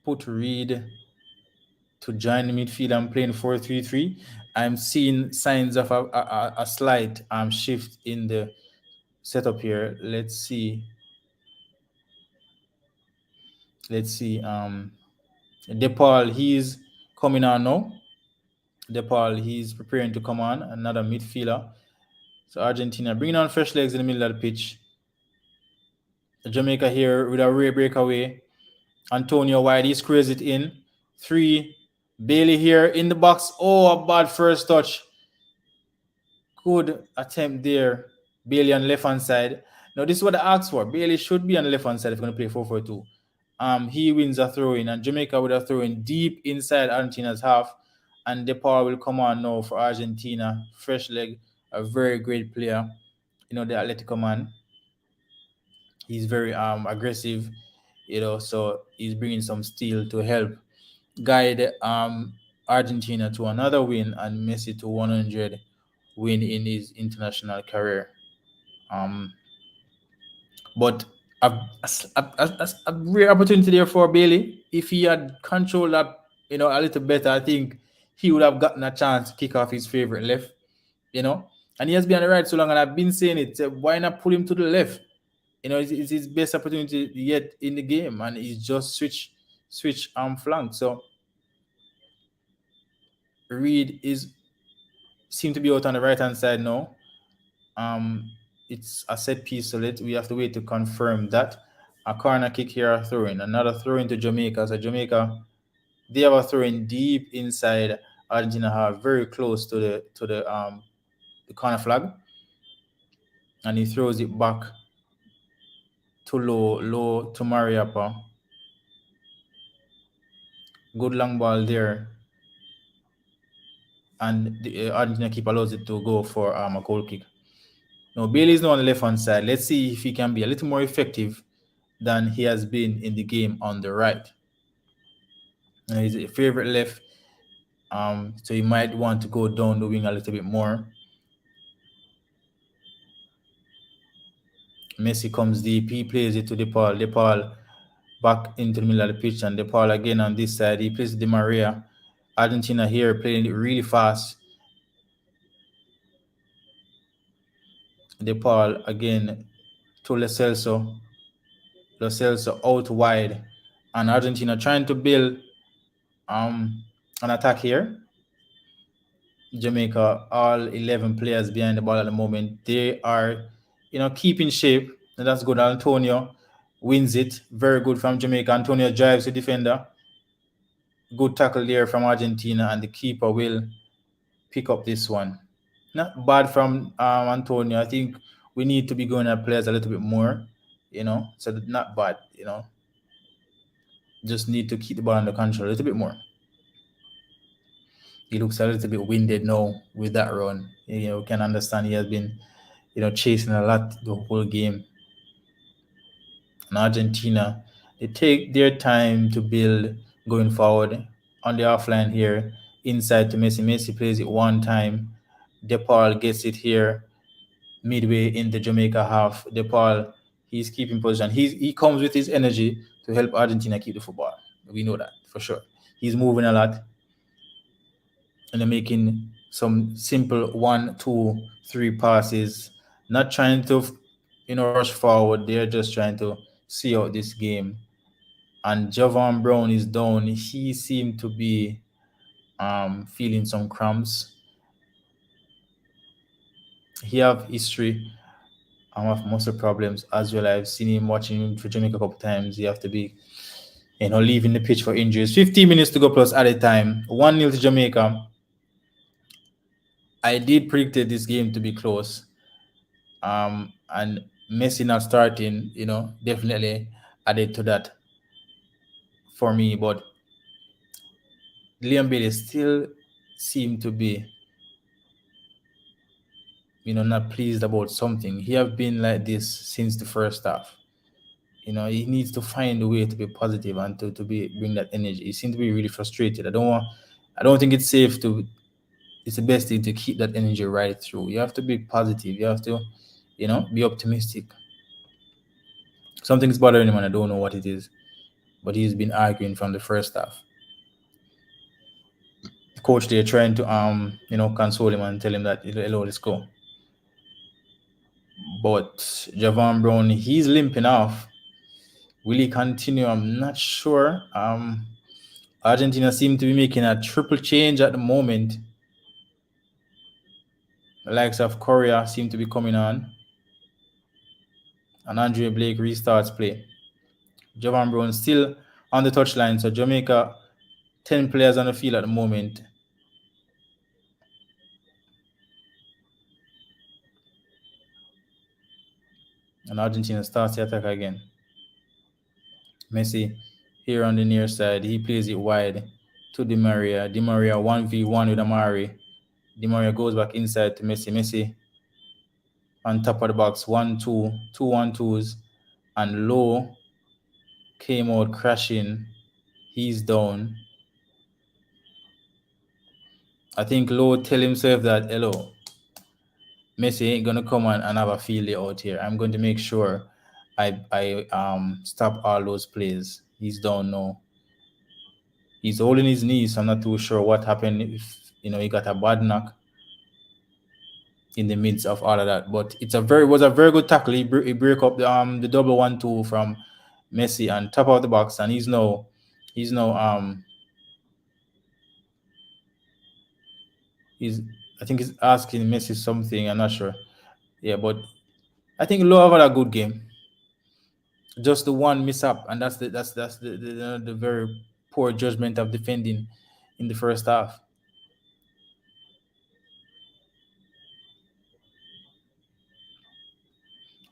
put Reed to join the midfield and playing 4-3-3? I'm seeing signs of a slight shift in the setup here. Let's see. Let's see. DePaul, he's coming on now. DePaul, he's preparing to come on. Another midfielder. So Argentina bringing on fresh legs in the middle of the pitch. Jamaica here with a rare breakaway. Antonio wide, he squares it in. 3. Bailey here in the box. Oh, a bad first touch. Good attempt there. Bailey on the left hand side. Now, this is what I asked for. Bailey should be on the left hand side if you're going to play 4-4-2. He wins a throw in, and Jamaica with a throw in deep inside Argentina's half. And DePaul will come on now for Argentina. Fresh leg, a very great player. The Atletico man. He's very aggressive, so he's bringing some steel to help guide Argentina to another win and Messi to 100 win in his international career. But a rare opportunity there for Bailey. If he had controlled that, a little better, I think he would have gotten a chance to kick off his favorite left, And he has been on the right so long, and I've been saying it. Why not put him to the left? It's his best opportunity yet in the game, and he's just switch flank. So Reed seem to be out on the right hand side now. It's a set piece, so we have to wait to confirm that. A corner kick here, a throw in, another throw in to Jamaica. So Jamaica, they have a throw in deep inside Argentina half, very close to the corner flag, and he throws it back to low to Mariappa. Good long ball there, and the Argentina keeper allows it to go for a goal kick. Now Bailey's now on the left hand side. Let's see if he can be a little more effective than he has been in the game on the right. He's a favorite left, so he might want to go down the wing a little bit more. Messi comes deep. He plays it to DePaul. DePaul back into the middle of the pitch, and DePaul again on this side. He plays Di Maria. Argentina here playing it really fast. DePaul again to Lo Celso out wide, and Argentina trying to build an attack here. Jamaica, all 11 players behind the ball at the moment. They are, keeping shape, and that's good. Antonio wins it. Very good from Jamaica. Antonio drives the defender. Good tackle there from Argentina, and the keeper will pick up this one. Not bad from Antonio. I think we need to be going at players a little bit more, so not bad, Just need to keep the ball under control a little bit more. He looks a little bit winded now with that run. We can understand he has been, chasing a lot the whole game. And Argentina, they take their time to build going forward on the offline here. Inside to Messi. Messi plays it one time. DePaul gets it here midway in the Jamaica half. DePaul, he's keeping position. He comes with his energy to help Argentina keep the football. We know that for sure. He's moving a lot, and they're making some simple 1, 2, 3 passes. Not trying to, rush forward. They're just trying to see out this game. And Javon Brown is down. He seemed to be feeling some cramps. He have history of muscle problems as well. I've seen him watching him for Jamaica a couple times. He have to be, leaving the pitch for injuries. 15 minutes to go plus added time. 1-0 to Jamaica. I did predict this game to be close. And Messi not starting, definitely added to that for me. But Liam Bailey still seem to be, not pleased about something. He have been like this since the first half. He needs to find a way to be positive and to be bring that energy. He seems to be really frustrated. I don't think it's safe to it's the best thing to keep that energy right through. You have to be positive. You have to, be optimistic. Something's bothering him and I don't know what it is. But he's been arguing from the first half. The coach there trying to console him and tell him that hello, let's go. But Javon Brown, he's limping off. Will he continue? I'm not sure. Argentina seem to be making a triple change at the moment. The likes of Korea seem to be coming on. And Andre Blake restarts play. Javon Brown still on the touchline. So Jamaica, 10 players on the field at the moment. And Argentina starts the attack again. Messi here on the near side. He plays it wide to Di Maria. Di Maria 1v1 with Amari. Di Maria goes back inside to Messi. Messi on top of the box. 1-2. 2-1-2s. And Low came out crashing. He's down. I think Low tell himself that, hello, Messi ain't gonna come and have a field day out here. I'm going to make sure I stop all those plays. He's down now. He's holding his knees. So I'm not too sure what happened. If he got a bad knock in the midst of all of that. But was a very good tackle. He break up the double 1-2 from Messi and top of the box, and he's I think he's asking Messi something. I'm not sure. Yeah, but I think Low had a good game. Just the one miss up, and that's the very poor judgment of defending in the first half.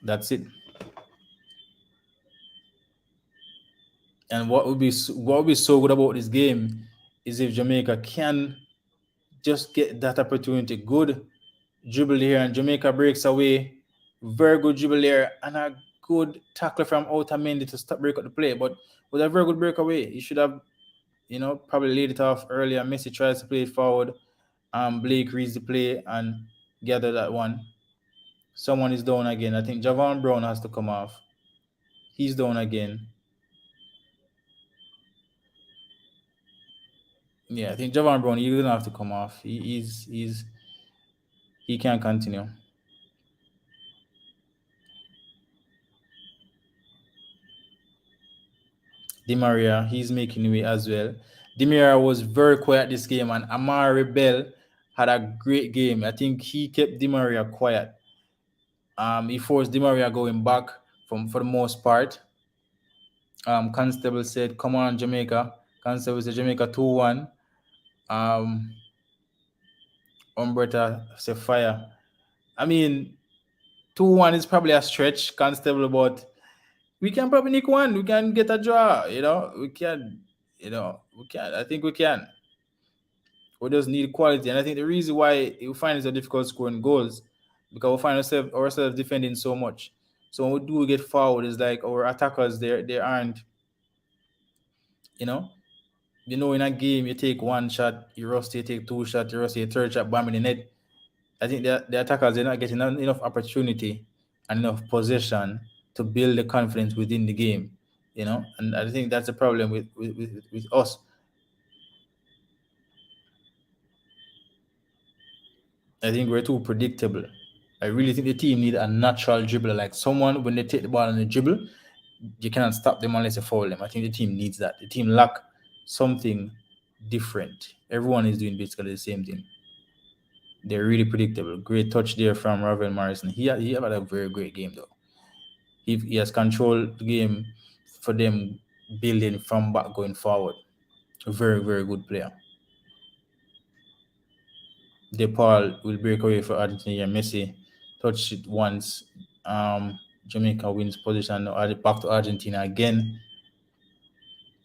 That's it. And what would be so good about this game is if Jamaica can just get that opportunity. Good dribble here, and Jamaica breaks away. Very good dribble there, and a good tackle from Otamendi to stop break up the play. But with a very good breakaway, he should have, probably laid it off earlier. Messi tries to play it forward. Blake reads the play and gather that one. Someone is down again. I think Javon Brown has to come off. He's down again. Yeah, I think Javon Brown, he's gonna have to come off. He can't continue. Di Maria, he's making way as well. Di Maria was very quiet this game, and Amari Bell had a great game. I think he kept Di Maria quiet. He forced Di Maria going back for the most part. Constable said, "Come on, Jamaica." Constable said, "Jamaica 2-1." Umbretta said, "Fire." I mean, 2-1 is probably a stretch, Constable, but we can probably nick one. We can get a draw. We can. We can. I think we can. We just need quality, and I think the reason why we find it so difficult scoring goals because we find ourselves defending so much. So when we do get forward, it's like our attackers they aren't. You know, in a game you take one shot, you rusty, you take two shots, you rusty, third shot, bam in the net. I think the attackers they're not getting enough opportunity and enough possession to build the confidence within the game. And I think that's the problem with us. I think we're too predictable. I really think the team need a natural dribbler, like someone when they take the ball and they dribble, you cannot stop them unless you foul them. I think the team needs that. The team lack something different. Everyone is doing basically the same thing. They're really predictable. Great touch there from Raven Morrison. He had a very great game though. He has controlled the game for them building from back going forward. A very, very good player. DePaul will break away for Argentina. Messi touched it once. Jamaica wins position. Back to Argentina again.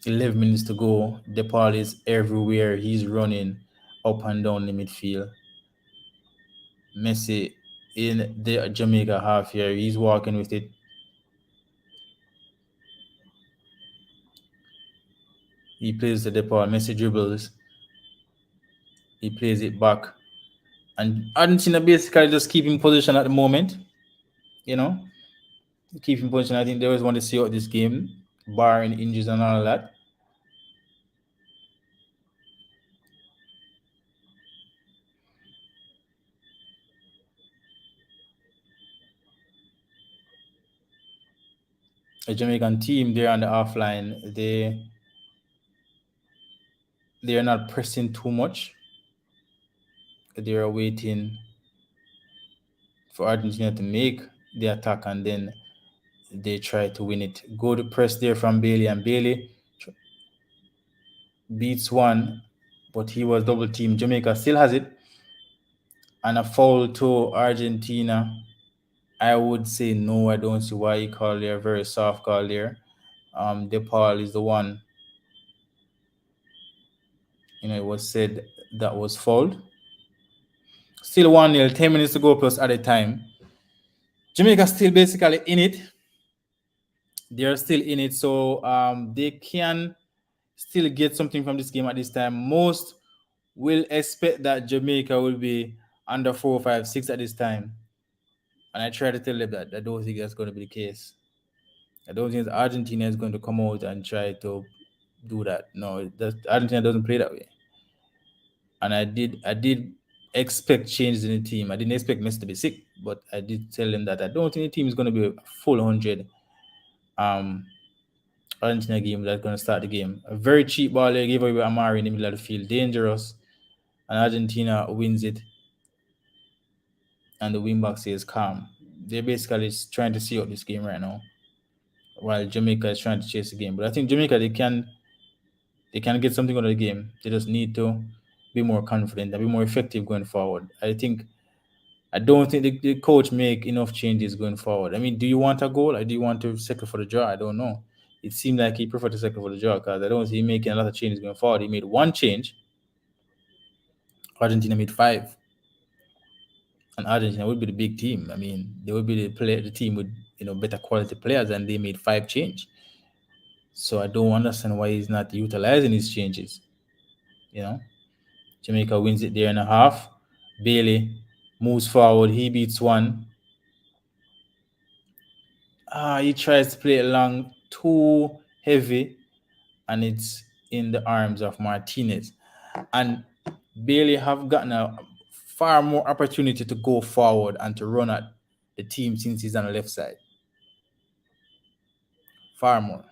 11 minutes to go. DePaul is everywhere. He's running up and down the midfield. Messi in the Jamaica half here. He's walking with it. He plays the DePaul. Messi dribbles. He plays it back. And Argentina basically just keep in position at the moment. You know, keep in position. I think they always want to see out this game, barring injuries and all that. The Jamaican team, they're on the offline. They're not pressing too much. They're waiting for Argentina to make the attack, and then they try to win it. Good press there from Bailey, and Bailey beats one, but he was double teamed. Jamaica still has it, and a foul to Argentina. I would say no. I don't see why he called there. Very soft call there. DePaul is the one. It was said that was fouled. Still 1-0, 10 minutes to go plus at a time. Jamaica still basically in it. They're still in it, so they can still get something from this game at this time. Most will expect that Jamaica will be under 4-5-6 at this time. And I try to tell them that I don't think that's going to be the case. I don't think Argentina is going to come out and try to do that. No, Argentina doesn't play that way. And I did expect changes in the team. I didn't expect Messi to be sick, but I did tell them that I don't think the team is going to be a full 100. Argentina game that's going to start the game. A very cheap ball they gave away Amari in the middle of the field. Dangerous. And Argentina wins it. And the wingback says calm. They're basically trying to see out this game right now, while Jamaica is trying to chase the game. But I think Jamaica, they can get something out of the game. They just need to be more confident and be more effective going forward. I don't think the coach make enough changes going forward. I mean, do you want a goal or do you want to settle for the draw? I don't know. It seemed like he preferred to settle for the draw because I don't see him making a lot of changes going forward. He made one change. Argentina made five. And Argentina would be the big team. I mean, they would be the team with better quality players, and they made five change. So I don't understand why he's not utilizing his changes. You know, Jamaica wins it there in a half. Bailey moves forward. He beats one. He tries to play it long, too heavy, and it's in the arms of Martinez. And Bailey have gotten a far more opportunity to go forward and to run at the team since he's on the left side. Far more.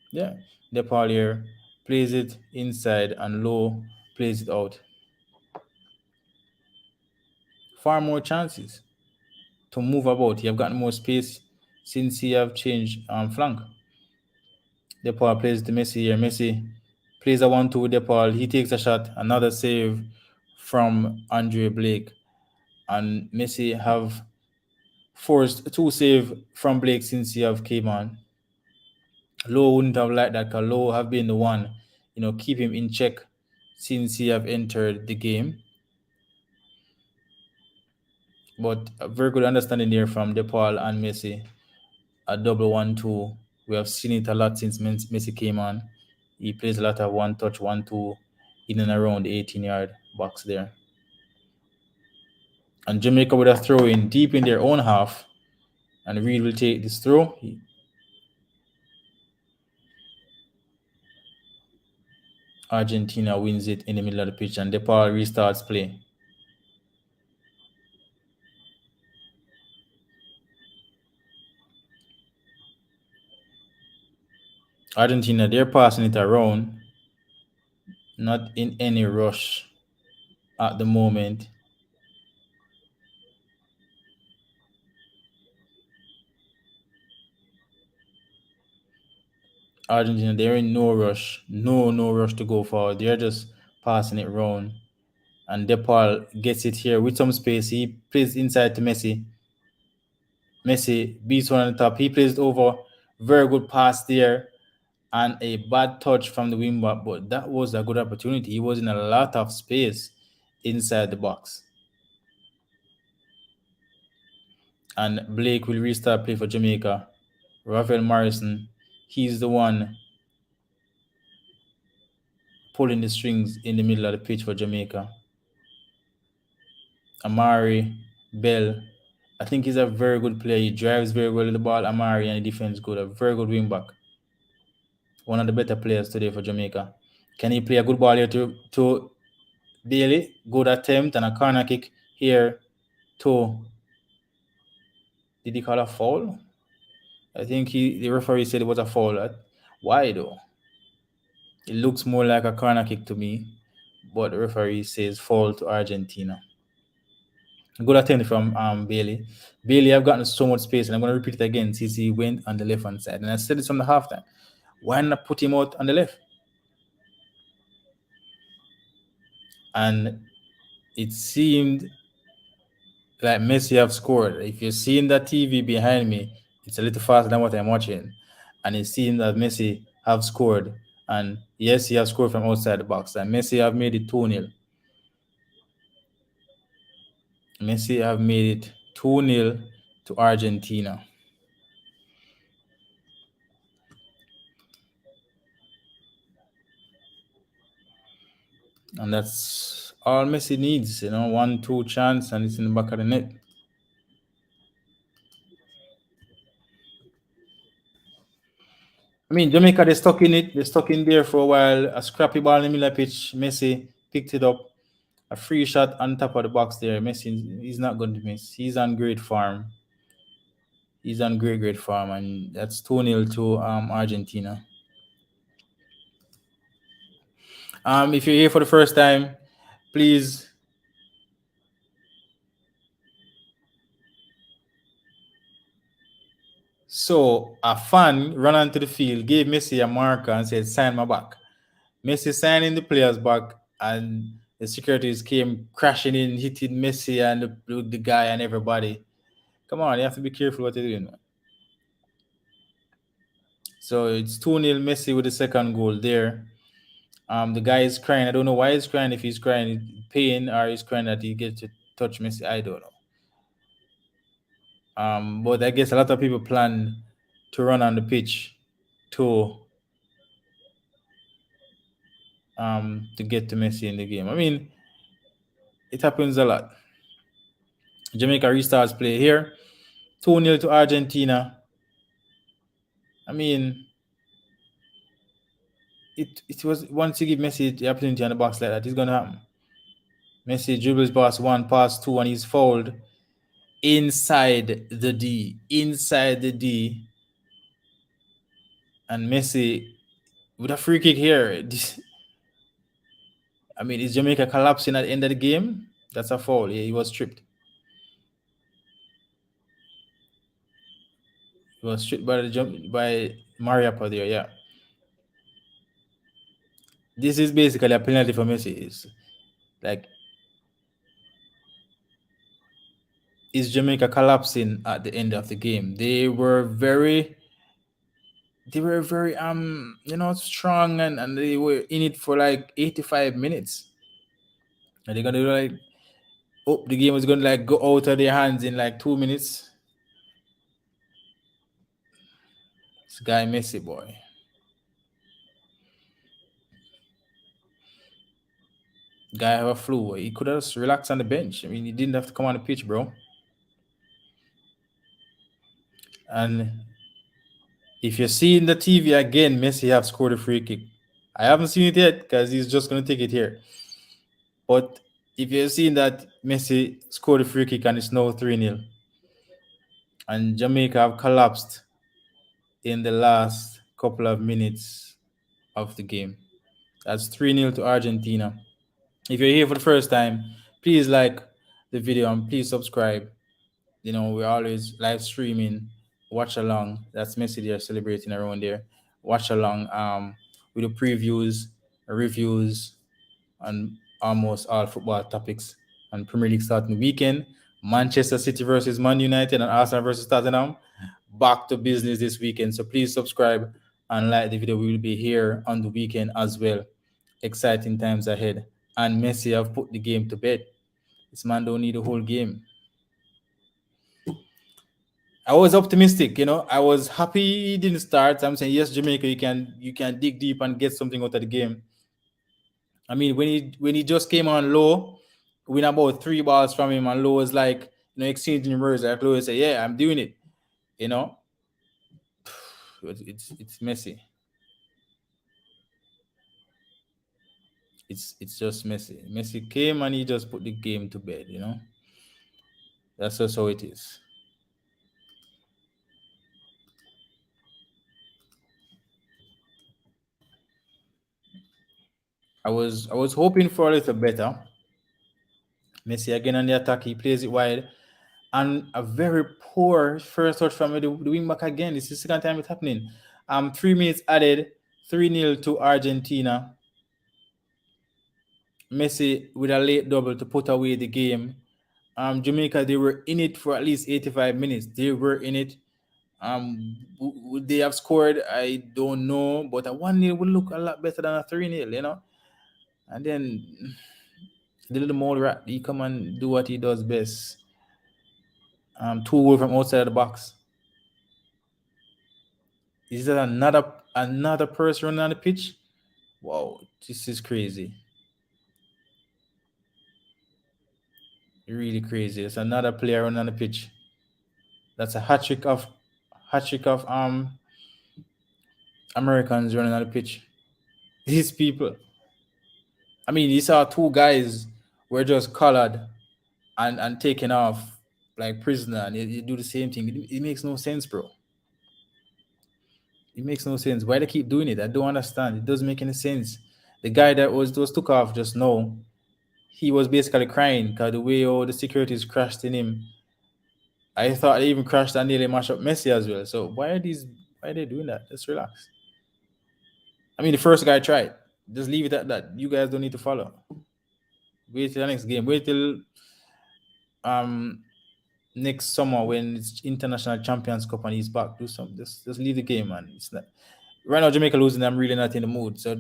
Yeah. DePaul here plays it inside and Low plays it out. Far more chances to move about. You have gotten more space since you have changed flank. DePaul plays to Messi here. Messi plays a 1-2 with DePaul. He takes a shot. Another save from Andre Blake. And Messi have forced two save from Blake since he have came on. Low wouldn't have liked that because Low have been the one, keep him in check since he have entered the game. But a very good understanding there from DePaul and Messi. A double 1-2. We have seen it a lot since Messi came on. He plays a lot of one touch, 1-2 in and around the 18-yard box there. And Jamaica with a throw in deep in their own half. And Reed will take this throw. Argentina wins it in the middle of the pitch, and DePaul restarts play. Argentina, they're passing it around, not in any rush at the moment. Argentina, they're in no rush to go forward. They're just passing it around. and DePaul gets it here with some space. He plays inside to Messi. Messi beats one on the top. He plays it over. Very good pass there and a bad touch from the wing back, but that was a good opportunity. He was in a lot of space inside the box. And Blake will restart play for Jamaica. Rafael Morrison, he's the one pulling the strings in the middle of the pitch for Jamaica. Amari, Bell, I think he's a very good player. He drives very well with the ball. Amari and the defense good. A very good wing back. One of the better players today for Jamaica. Can he play a good ball here to Bailey? Good attempt and a corner kick here to. Did he call a foul? I think the referee said it was a foul. Why though? It looks more like a corner kick to me, but the referee says foul to Argentina. Good attempt from Bailey. Bailey, I've gotten so much space, and I'm going to repeat it again since he went on the left hand side. And I said it from the halftime. Why not put him out on the left? And it seemed like Messi have scored. If you're seeing that TV behind me, it's a little faster than what I'm watching. And it seems that Messi have scored. And yes, he has scored from outside the box. And Messi have made it 2-0. Messi have made it 2-0 to Argentina. And that's all Messi needs, 1-2 chance, and it's in the back of the net. I mean, Jamaica, they're stuck in it. They're stuck in there for a while. A scrappy ball in the middle of the pitch. Messi picked it up. A free shot on top of the box there. Messi, he's not going to miss. He's on great form. He's on great form, and that's 2-0 to Argentina. If you're here for the first time, please So a fan ran onto the field, gave Messi a marker and said, "Sign my back." Messi signed in the player's back, and the securities came crashing in, hitting Messi and the guy and everybody. Come on, you have to be careful what you're doing, man. So it's 2-0 Messi with the second goal there. The guy is crying. I don't know why he's crying, if he's crying in pain or he's crying that he gets to touch Messi. I don't know. But I guess a lot of people plan to run on the pitch to get to Messi in the game. I mean, it happens a lot. Jamaica restarts play here. 2-0 to Argentina. I mean, it was once you give Messi the opportunity on the box like that, it's gonna happen. Messi dribbles past one, past two, and he's fouled inside the D. Inside the D. And Messi with a free kick here. I mean, is Jamaica collapsing at the end of the game? That's a foul. Yeah, he was stripped. He was stripped by Mariappa there, yeah. This is basically a penalty for Messi. It's like, is Jamaica collapsing at the end of the game? They were very strong, and they were in it for like 85 minutes. Are they gonna the game was gonna go out of their hands in like 2 minutes? This guy Messi, boy. Guy have a flu. He could have just relaxed on the bench. I mean, he didn't have to come on the pitch, bro. And if you're seeing the TV again, Messi have scored a free kick. I haven't seen it yet because he's just going to take it here. But if you're seeing that Messi scored a free kick and it's now 3-0, and Jamaica have collapsed in the last couple of minutes of the game. That's 3-0 to Argentina. If you're here for the first time, please like the video and please subscribe. We're always live streaming. Watch along. That's Messi there celebrating around there. Watch along with the previews, reviews, and almost all football topics and Premier League starting weekend. Manchester City versus Man United and Arsenal versus Tottenham. Back to business this weekend. So please subscribe and like the video. We will be here on the weekend as well. Exciting times ahead. And Messi have put the game to bed. This man don't need the whole game. I was optimistic, I was happy he didn't start. I'm saying yes, Jamaica, you can dig deep and get something out of the game. I mean, when he just came on low, win about 3 balls from him, and Low was like, exchanging words. Like Low say, "Yeah, I'm doing it." You know, it's messy. It's just messy. Messi came and he just put the game to bed. That's just how it is. I was hoping for a little better. Messi again on the attack. He plays it wide. And a very poor first touch from the wing back again. It's the second time it's happening. 3 minutes added, 3-0 to Argentina. Messi with a late double to put away the game. Jamaica, they were in it for at least 85 minutes. They were in it. Would they have scored? I don't know. But a 1-0 would look a lot better than a 3-0, And then the little mole rat, he come and do what he does best. 2 goals from outside of the box. Is that another person running on the pitch? Wow, this is crazy. Really crazy. It's another player running on the pitch. That's a hat trick of Americans running on the pitch. These people. I mean, you saw 2 guys were just collared and taken off like prisoner, and you do the same thing. It makes no sense, bro. It makes no sense. Why they keep doing it? I don't understand. It doesn't make any sense. The guy that was took off just now, he was basically crying because the way all the securities crashed in him. I thought they even crashed and nearly mashed up Messi as well. So why are they doing that? Just relax. I mean, the first guy tried. Just leave it at that. You guys don't need to follow. Wait till the next game. Wait till next summer when it's International Champions Cup and he's back. Do something. Just leave the game, man. It's not right now. Jamaica losing. I'm really not in the mood. So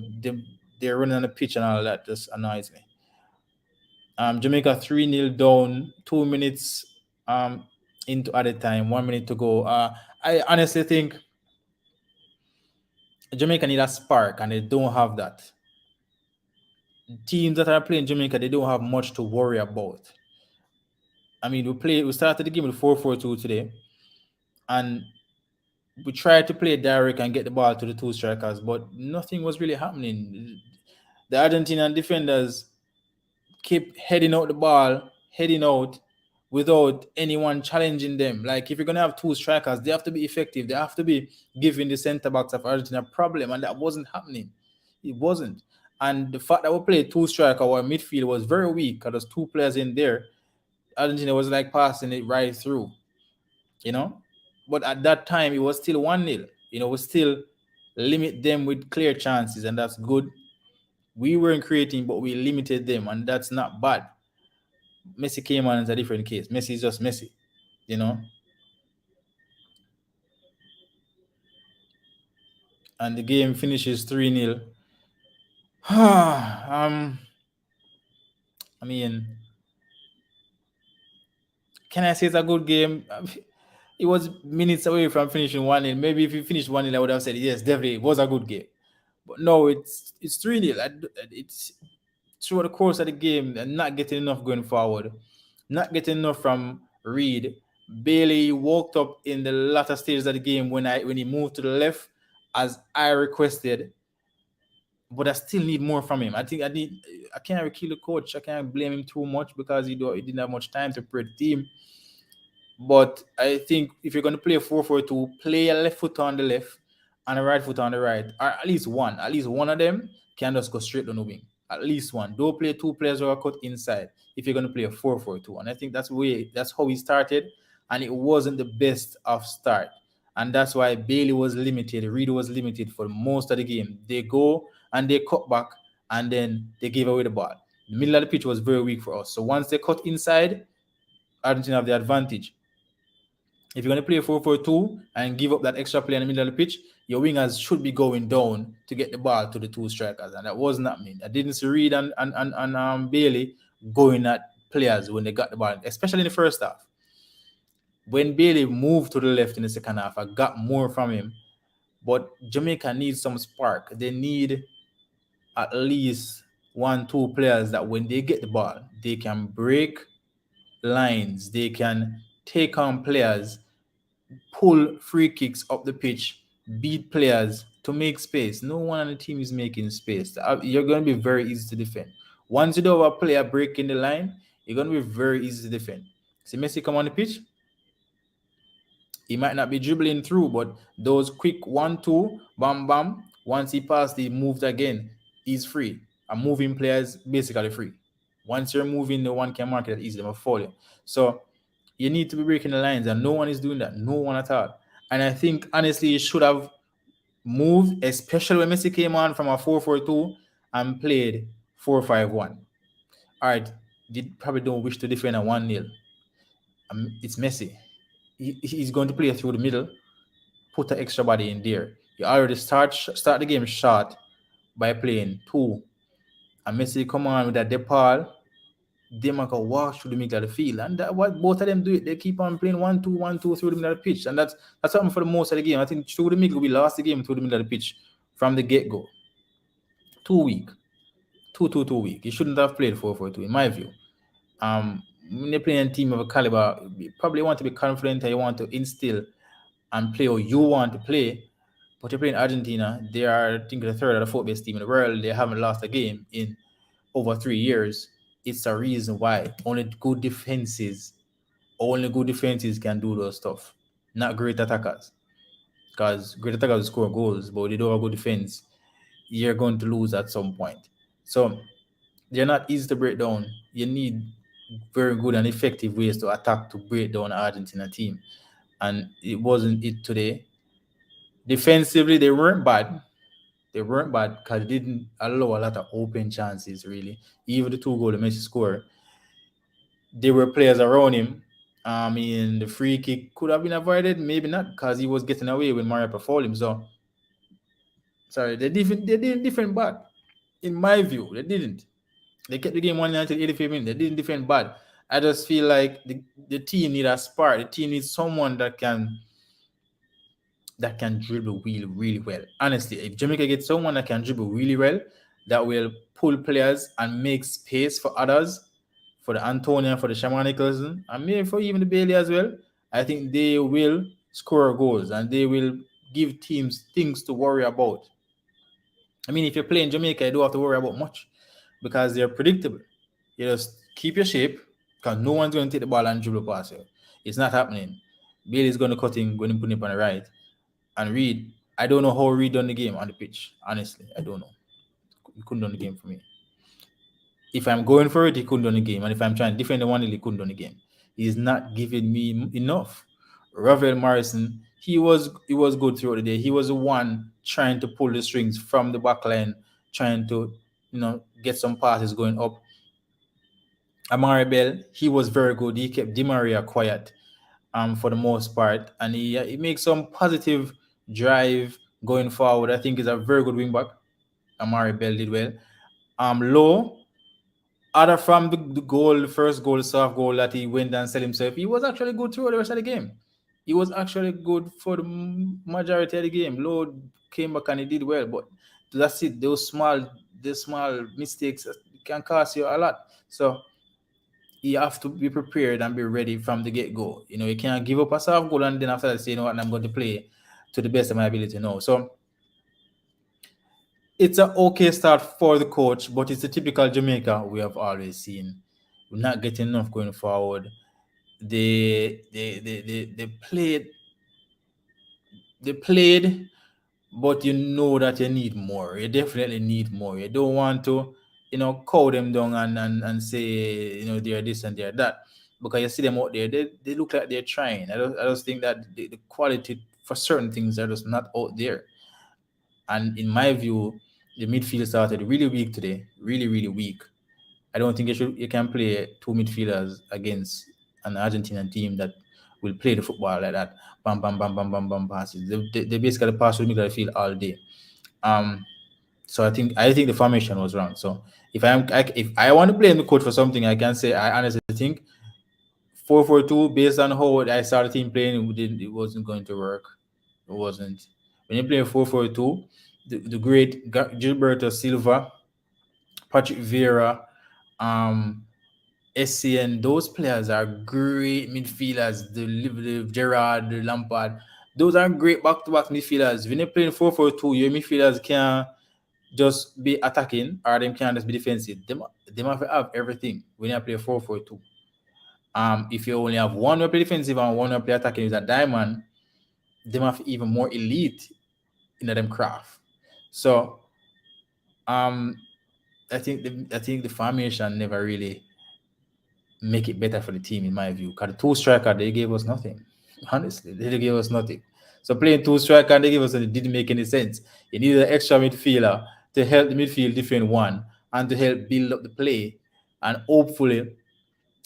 they're running on the pitch and all that just annoys me. Jamaica 3-0 down. 2 minutes into added time. 1 minute to go. I honestly think Jamaica need a spark, and they don't have that. Teams that are playing Jamaica, they don't have much to worry about. I mean, we started the game with 4-4-2 today, and we tried to play direct and get the ball to the 2 strikers, but nothing was really happening. The Argentinian defenders keep heading out the ball, heading out without anyone challenging them. Like, if you're going to have 2 strikers, they have to be effective. They have to be giving the center backs of Argentina a problem, and that wasn't happening. It wasn't. And the fact that we played 2 striker, our midfield was very weak because there's 2 players in there. Argentina was like passing it right through, But at that time, it was still 1-0. We still limit them with clear chances, and that's good. We weren't creating, but we limited them, and that's not bad. Messi came on as a different case. Messi is just Messi, And the game finishes 3-0. I mean, can I say it's a good game? It was minutes away from finishing 1-0. Maybe if you finished 1-0, I would have said yes, definitely it was a good game. But no, it's 3-0. It's throughout the course of the game and not getting enough going forward, not getting enough from Reed. Bailey walked up in the latter stages of the game when he moved to the left as I requested, but I still need more from him. I can't kill the coach. I can't blame him too much because he didn't have much time to prepare the team. But I think if you're going to play a 4-4-2, play a left foot on the left and a right foot on the right, or at least one of them can just go straight on the wing. At least one. Don't play 2 players who are cut inside if you're going to play a 4-4-2. And I think that's how he started, and it wasn't the best of start. And that's why Bailey was limited, Reed was limited for most of the game. They go and they cut back, and then they give away the ball. The middle of the pitch was very weak for us. So once they cut inside, Argentina have the advantage. If you're going to play 4-4-2 and give up that extra play in the middle of the pitch, your wingers should be going down to get the ball to the two strikers. And that wasn't happening. I didn't see Reed and Bailey going at players when they got the ball, especially in the first half. When Bailey moved to the left in the second half, I got more from him. But Jamaica needs some spark. They need at least 1-2 players that when they get the ball, they can break lines, they can take on players, pull free kicks up the pitch, beat players to make space. No one on the team is making space. You're going to be very easy to defend. Once you do have a player breaking the line, you're going to be very easy to defend. See Messi come on the pitch, he might not be dribbling through, but those quick 1-2, bam, bam, once he passed, he moved again, he's free. A moving player is basically free. Once you're moving, no one can mark it that easily, they'll follow you. So you need to be breaking the lines, and no one is doing that. No one at all. And I think, honestly, you should have moved, especially when Messi came on from a 4-4-2 and played 4-5-1. All right, they probably don't wish to defend a 1-0. It's Messi. He's going to play through the middle, put an extra body in there. You already start the game short by playing 2. And Messi come on with that DePaul, they might go walk through the middle of the field. And that what both of them do it. They keep on playing 1-2, 1-2 through the middle of the pitch. And that's something for the most of the game. I think through the middle, we lost the game through the middle of the pitch from the get-go. 2 weak. 2-2-2 weak. You shouldn't have played 4-4-2, in my view. When you're playing a team of a caliber, you probably want to be confident and you want to instill and play how you want to play. But you're playing Argentina. They are, I think, the third or the fourth best team in the world. They haven't lost a game in over 3 years. It's a reason why only good defenses can do those stuff. Not great attackers. Because great attackers score goals, but they don't have good defense. You're going to lose at some point. So they're not easy to break down. You need very good and effective ways to attack to break down the Argentina team. And it wasn't it today. Defensively, they weren't bad. They weren't bad because they didn't allow a lot of open chances, really. Even the 2 goals the Messi scored, there were players around him. I mean, the free kick could have been avoided, maybe not, because he was getting away when Mario fouled him. So, sorry, they didn't defend bad. In my view, they didn't. They kept the game 1 until 85 minutes. They didn't defend bad. I just feel like the team needs a spark. The team needs someone that can dribble really, really well. Honestly, if Jamaica gets someone that can dribble really well, that will pull players and make space for others, for the Antonia, for the Shaman Nicholson, and maybe for even the Bailey as well, I think they will score goals and they will give teams things to worry about. I mean, if you're playing Jamaica, you don't have to worry about much because they're predictable. You just keep your shape because no one's going to take the ball and dribble past you. It's not happening. Bailey's going to cut in, going to put him on the right. And Reed, I don't know how Reed done the game on the pitch. Honestly, I don't know. He couldn't done the game for me. If I'm going for it, he couldn't done the game. And if I'm trying to defend the 1-0, he couldn't done the game. He's not giving me enough. Ravel Morrison, he was good throughout the day. He was the one trying to pull the strings from the back line, trying to, get some passes going up. Amari Bell, he was very good. He kept Di Maria quiet for the most part. And he makes some positive drive going forward. I think he's a very good wing back. Amari Bell did well. Low, other from the first goal, soft goal that he went and set himself, he was actually good throughout the rest of the game. He was actually good for the majority of the game. Low came back and he did well, but that's it. The small mistakes can cost you a lot. So you have to be prepared and be ready from the get-go. You can't give up a soft goal and then after that say, you know what, I'm going to play to the best of my ability now. So it's an okay start for the coach, but it's a typical Jamaica we have always seen. We're not getting enough going forward. They played, but you know that you need more. You definitely need more. You don't want to, cow them down and say, they're this and they're that. Because you see them out there, they look like they're trying. I just think that the quality for certain things are just not out there. And in my view, the midfield started really weak today. Really, really weak. I don't think you can play two midfielders against an Argentinian team that will play the football like that. Bam, bam, bam, bam, bam, bam, passes. They basically pass with me that I feel all day. Um, so I think the formation was wrong. So if I want to blame the coach for something, I can say I honestly think 4-4-2 based on how I saw the team playing, it wasn't going to work. It wasn't. When you play 4-4-2, the great Gilberto Silva, Patrick Vieira, um, SCN, those players are great midfielders. The Gerard, the Lampard, those are great back-to-back midfielders. When you're playing 4-4-2, your midfielders can just be attacking or them can just be defensive. They have to have everything when you play 4-4-2. If you only have one play defensive and one play attacking is a diamond, they have even more elite in them craft. So um, I think the formation never really make it better for the team in my view. Because the two striker they gave us nothing. Honestly, they gave us nothing. So playing two striker they gave us it didn't make any sense. You needed an extra midfielder to help the midfield defend one and to help build up the play, and hopefully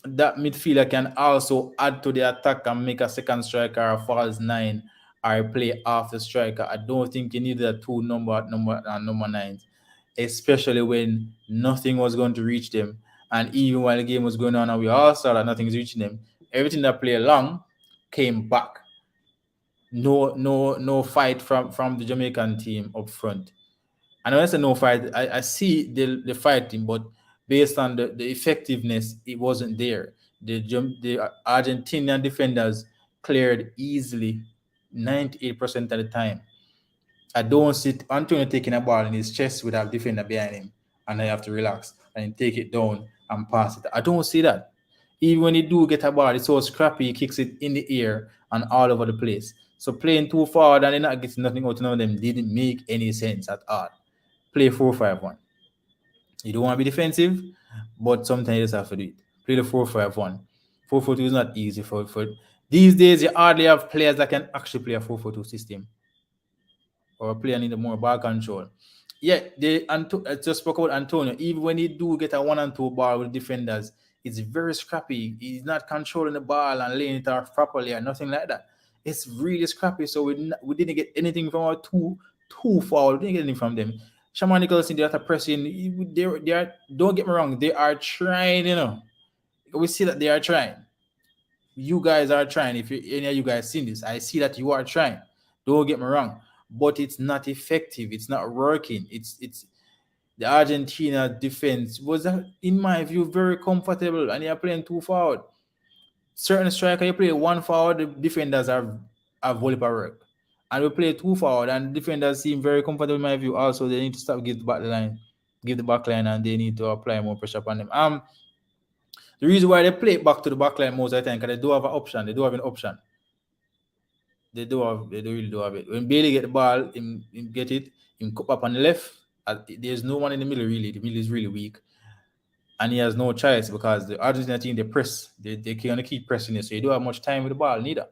that midfielder can also add to the attack and make a second striker or a false nine or play off the striker. I don't think you need a two number nines, especially when nothing was going to reach them. And even while the game was going on and we all saw that nothing is reaching them, everything that played along came back. No fight from the Jamaican team up front. And when I say no fight, I see the fighting, but based on the effectiveness, it wasn't there. The Argentinian defenders cleared easily 98% of the time. I don't see Antonio taking a ball in his chest with a defender behind him, and I have to relax and take it down and pass it. I don't see that. Even when he do get a ball, it's so scrappy, he kicks it in the air and all over the place. So playing too forward and then not getting nothing out of them didn't make any sense at all. Play 4-5-1. You don't want to be defensive, but sometimes you just have to do it. Play the 4-5-1. 4-4-2 is not easy for these days. You hardly have players that can actually play a 4-4-2 system or play and need more ball control. Yeah, I just spoke about Antonio. Even when he do get a 1-2 ball with defenders, it's very scrappy. He's not controlling the ball and laying it off properly or nothing like that. It's really scrappy. So we didn't get anything from our two forward. We didn't get anything from them. Shaman Nicholson, they are pressing. They are. Don't get me wrong. They are trying. We see that they are trying. You guys are trying. If any of you guys seen this, I see that you are trying. Don't get me wrong, but it's not effective. It's not working. It's the Argentina defense was, in my view, very comfortable, and they are playing too forward. Certain striker, you play one forward, the defenders are volleyball work, and we play two forward, and the defenders seem very comfortable in my view. Also, they need to stop give the back line, and they need to apply more pressure upon them. The reason why they play back to the back line most of the time because they do have an option. They do have an option. They really do have it. When Bailey get the ball, him get it, him cup up on the left. There's no one in the middle really. The middle is really weak, and he has no choice because the Argentina team they press. They can keep pressing it, so you don't have much time with the ball neither.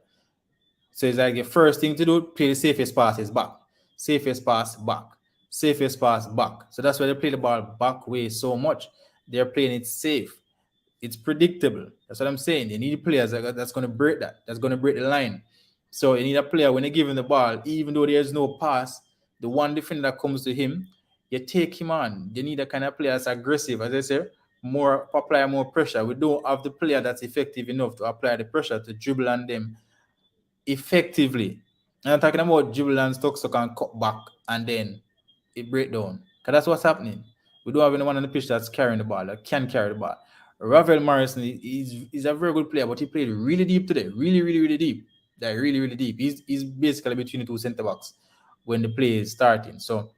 So it's like the first thing to do, play the safest pass is back. Safest pass back. Safest pass back. So that's why they play the ball back way so much. They're playing it safe. It's predictable. That's what I'm saying. They need players that's going to break that. That's going to break the line. So you need a player when they give him the ball, even though there's no pass, the one defender that comes to him, you take him on. They need a kind of player that's aggressive, as I said, more apply more pressure. We don't have the player that's effective enough to apply the pressure to dribble on them effectively. And I'm talking about dribble and stuck and cut back and then it break down. Because that's what's happening. We don't have anyone on the pitch that's carrying the ball, that can carry the ball. Rafael Morrison is a very good player, but he played really deep today. Really, really, really deep. Like really, really deep. He's basically between the two centre backs when the play is starting. So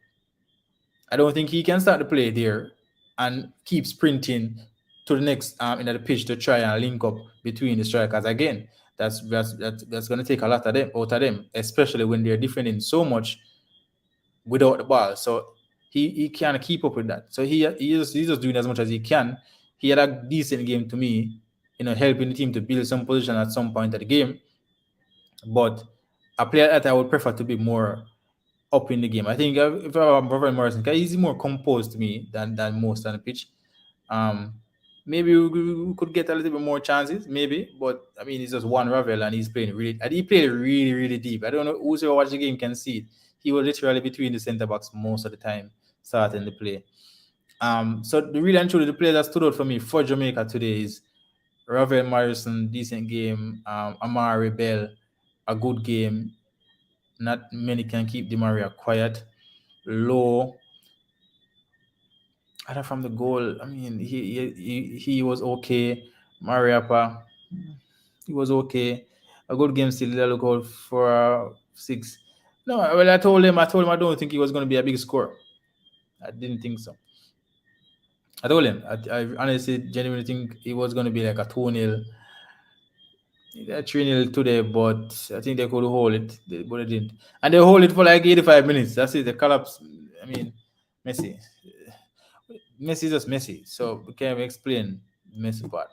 I don't think he can start the play there and keep sprinting to the next end of the pitch to try and link up between the strikers again. That's going to take a lot of them out of them, especially when they're defending so much without the ball. So he can't keep up with that. So he's just doing as much as he can. He had a decent game to me, helping the team to build some position at some point of the game. But a player that I would prefer to be more up in the game. I think if I'm Rafael Morrison, because he's more composed to me than most on the pitch. maybe we could get a little bit more chances, maybe. But I mean, it's just one Ravel, and he's playing really, and he played really, really deep. I don't know who's ever watched the game can see it. He was literally between the centre backs most of the time, starting the play. So the really and truly, the player that stood out for me for Jamaica today is Ravel Morrison, decent game. Amari Bell, a good game. Not many can keep Di Maria quiet. Low, other from the goal. I mean, he was okay. Mariapa, he was okay. A good game still. They look out for 6. No, well, I told him I don't think he was going to be a big score. I didn't think so. I told him I honestly genuinely think it was going to be like a 2-0, 3-0 today, but I think they could hold it, but they didn't. And they hold it for like 85 minutes. That's it. They collapse. I mean, Messi. Messi is just Messi. So we can't explain the Messi part.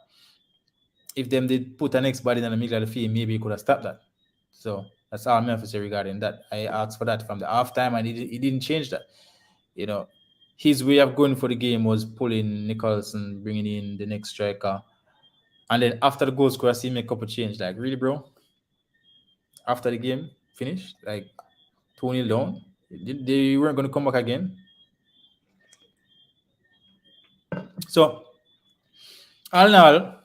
If them did put an X body in the middle of the field, maybe he could have stopped that. So that's all I'm have to say regarding that. I asked for that from the halftime, and he didn't change that. You know, his way of going for the game was pulling Nicholson, bringing in the next striker, and then after the goal score, I see him make a couple change. Like, really, bro? After the game finished, like 2-0 down, they weren't going to come back again. So all in all,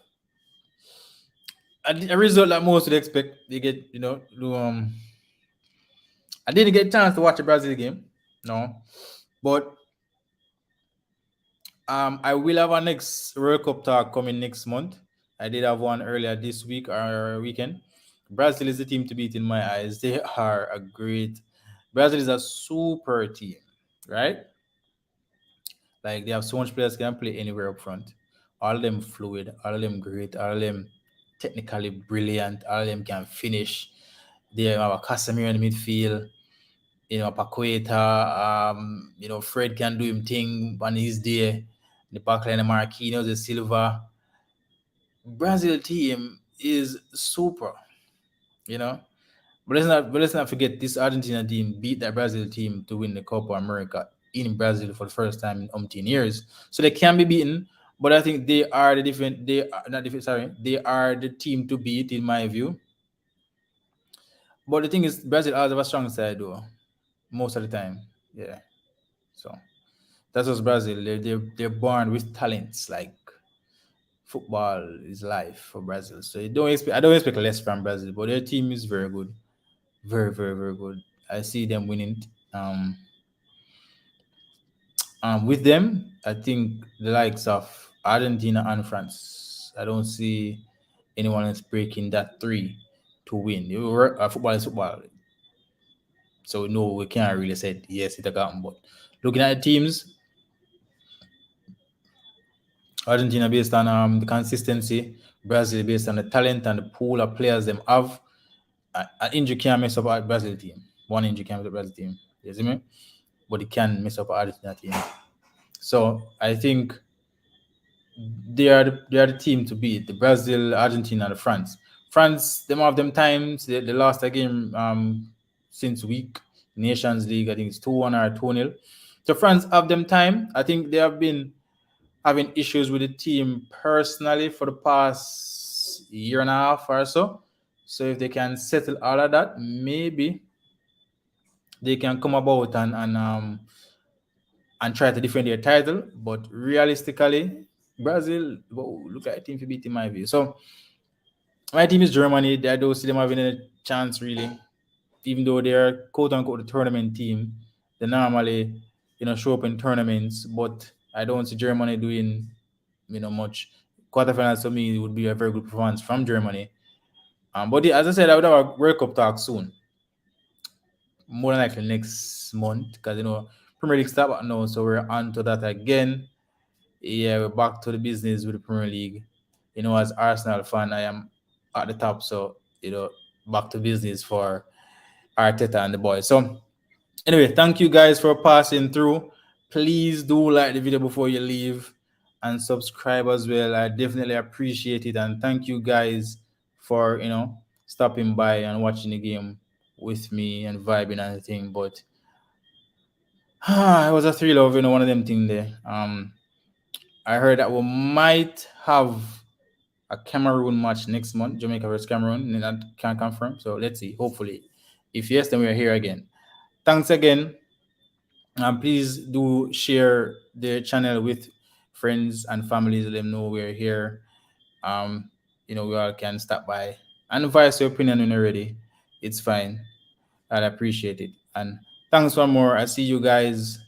a result that most would expect. They get, I didn't get a chance to watch the Brazil game, no, but I will have a next World Cup talk coming next month. I did have one earlier this week or weekend. Brazil is the team to beat in my eyes. They are a great. Brazil is a super team, right? Like they have so much players can play anywhere up front. All of them fluid, all of them great, all of them technically brilliant, all of them can finish. They have a Casemiro in the midfield, Paqueta, Fred can do him thing when he's there. The backline, Marquinhos, the Silva. Brazil team is super, you know. But let's not forget this Argentina team beat that Brazil team to win the Copa America in Brazil for the first time in umpteen years. So they can be beaten, but I think they are the different. They are not different. Sorry, they are the team to beat in my view. But the thing is, Brazil has a strong side though, most of the time. Yeah. So that's just Brazil. They're born with talents. Like football is life for Brazil. So I don't expect less from Brazil, but their team is very good. Very, very, very good. I see them winning. Um, with them, I think the likes of Argentina and France. I don't see anyone else breaking that three to win. Football is football, so no, we can't really say yes it got. But looking at the teams, Argentina based on the consistency, Brazil based on the talent and the pool of players them have. An injury can mess up our Brazil team. One injury can mess up Brazil team. You see me? But it can mess up Argentina team. So I think they are the team to beat. The Brazil, Argentina, and France. France, them have them times they lost a game since week Nations League. I think it's 2-1 or 2-0. So France have them time. I think they have been having issues with the team personally for the past year and a half or so. So if they can settle all of that, maybe they can come about and try to defend their title. But realistically, Brazil, whoa, look at the team to beat in my view. So my team is Germany. I don't see them having a chance really, even though they're quote unquote the tournament team. They normally, show up in tournaments, but I don't see Germany doing, much. Quarterfinals to me would be a very good performance from Germany. But as I said, I would have a World Cup talk soon, more than likely next month, because Premier League start now, so we're on to that again. Yeah, we're back to the business with the Premier League. As Arsenal fan, I am at the top, so back to business for Arteta and the boys. So anyway, thank you guys for passing through. Please do like the video before you leave and subscribe as well. I definitely appreciate it, and thank you guys for stopping by and watching the game with me and vibing and everything. But it was a thrill of one of them things there. I heard that we might have a Cameroon match next month, Jamaica versus Cameroon, and I can't confirm. So let's see. Hopefully, if yes, then we are here again. Thanks again, and please do share the channel with friends and families. Let them know we're here. Um, we all can stop by and voice your opinion when you're ready. It's fine. I'd appreciate it. And thanks one more. I see you guys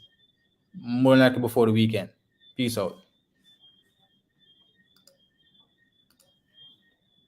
more likely before the weekend. Peace out.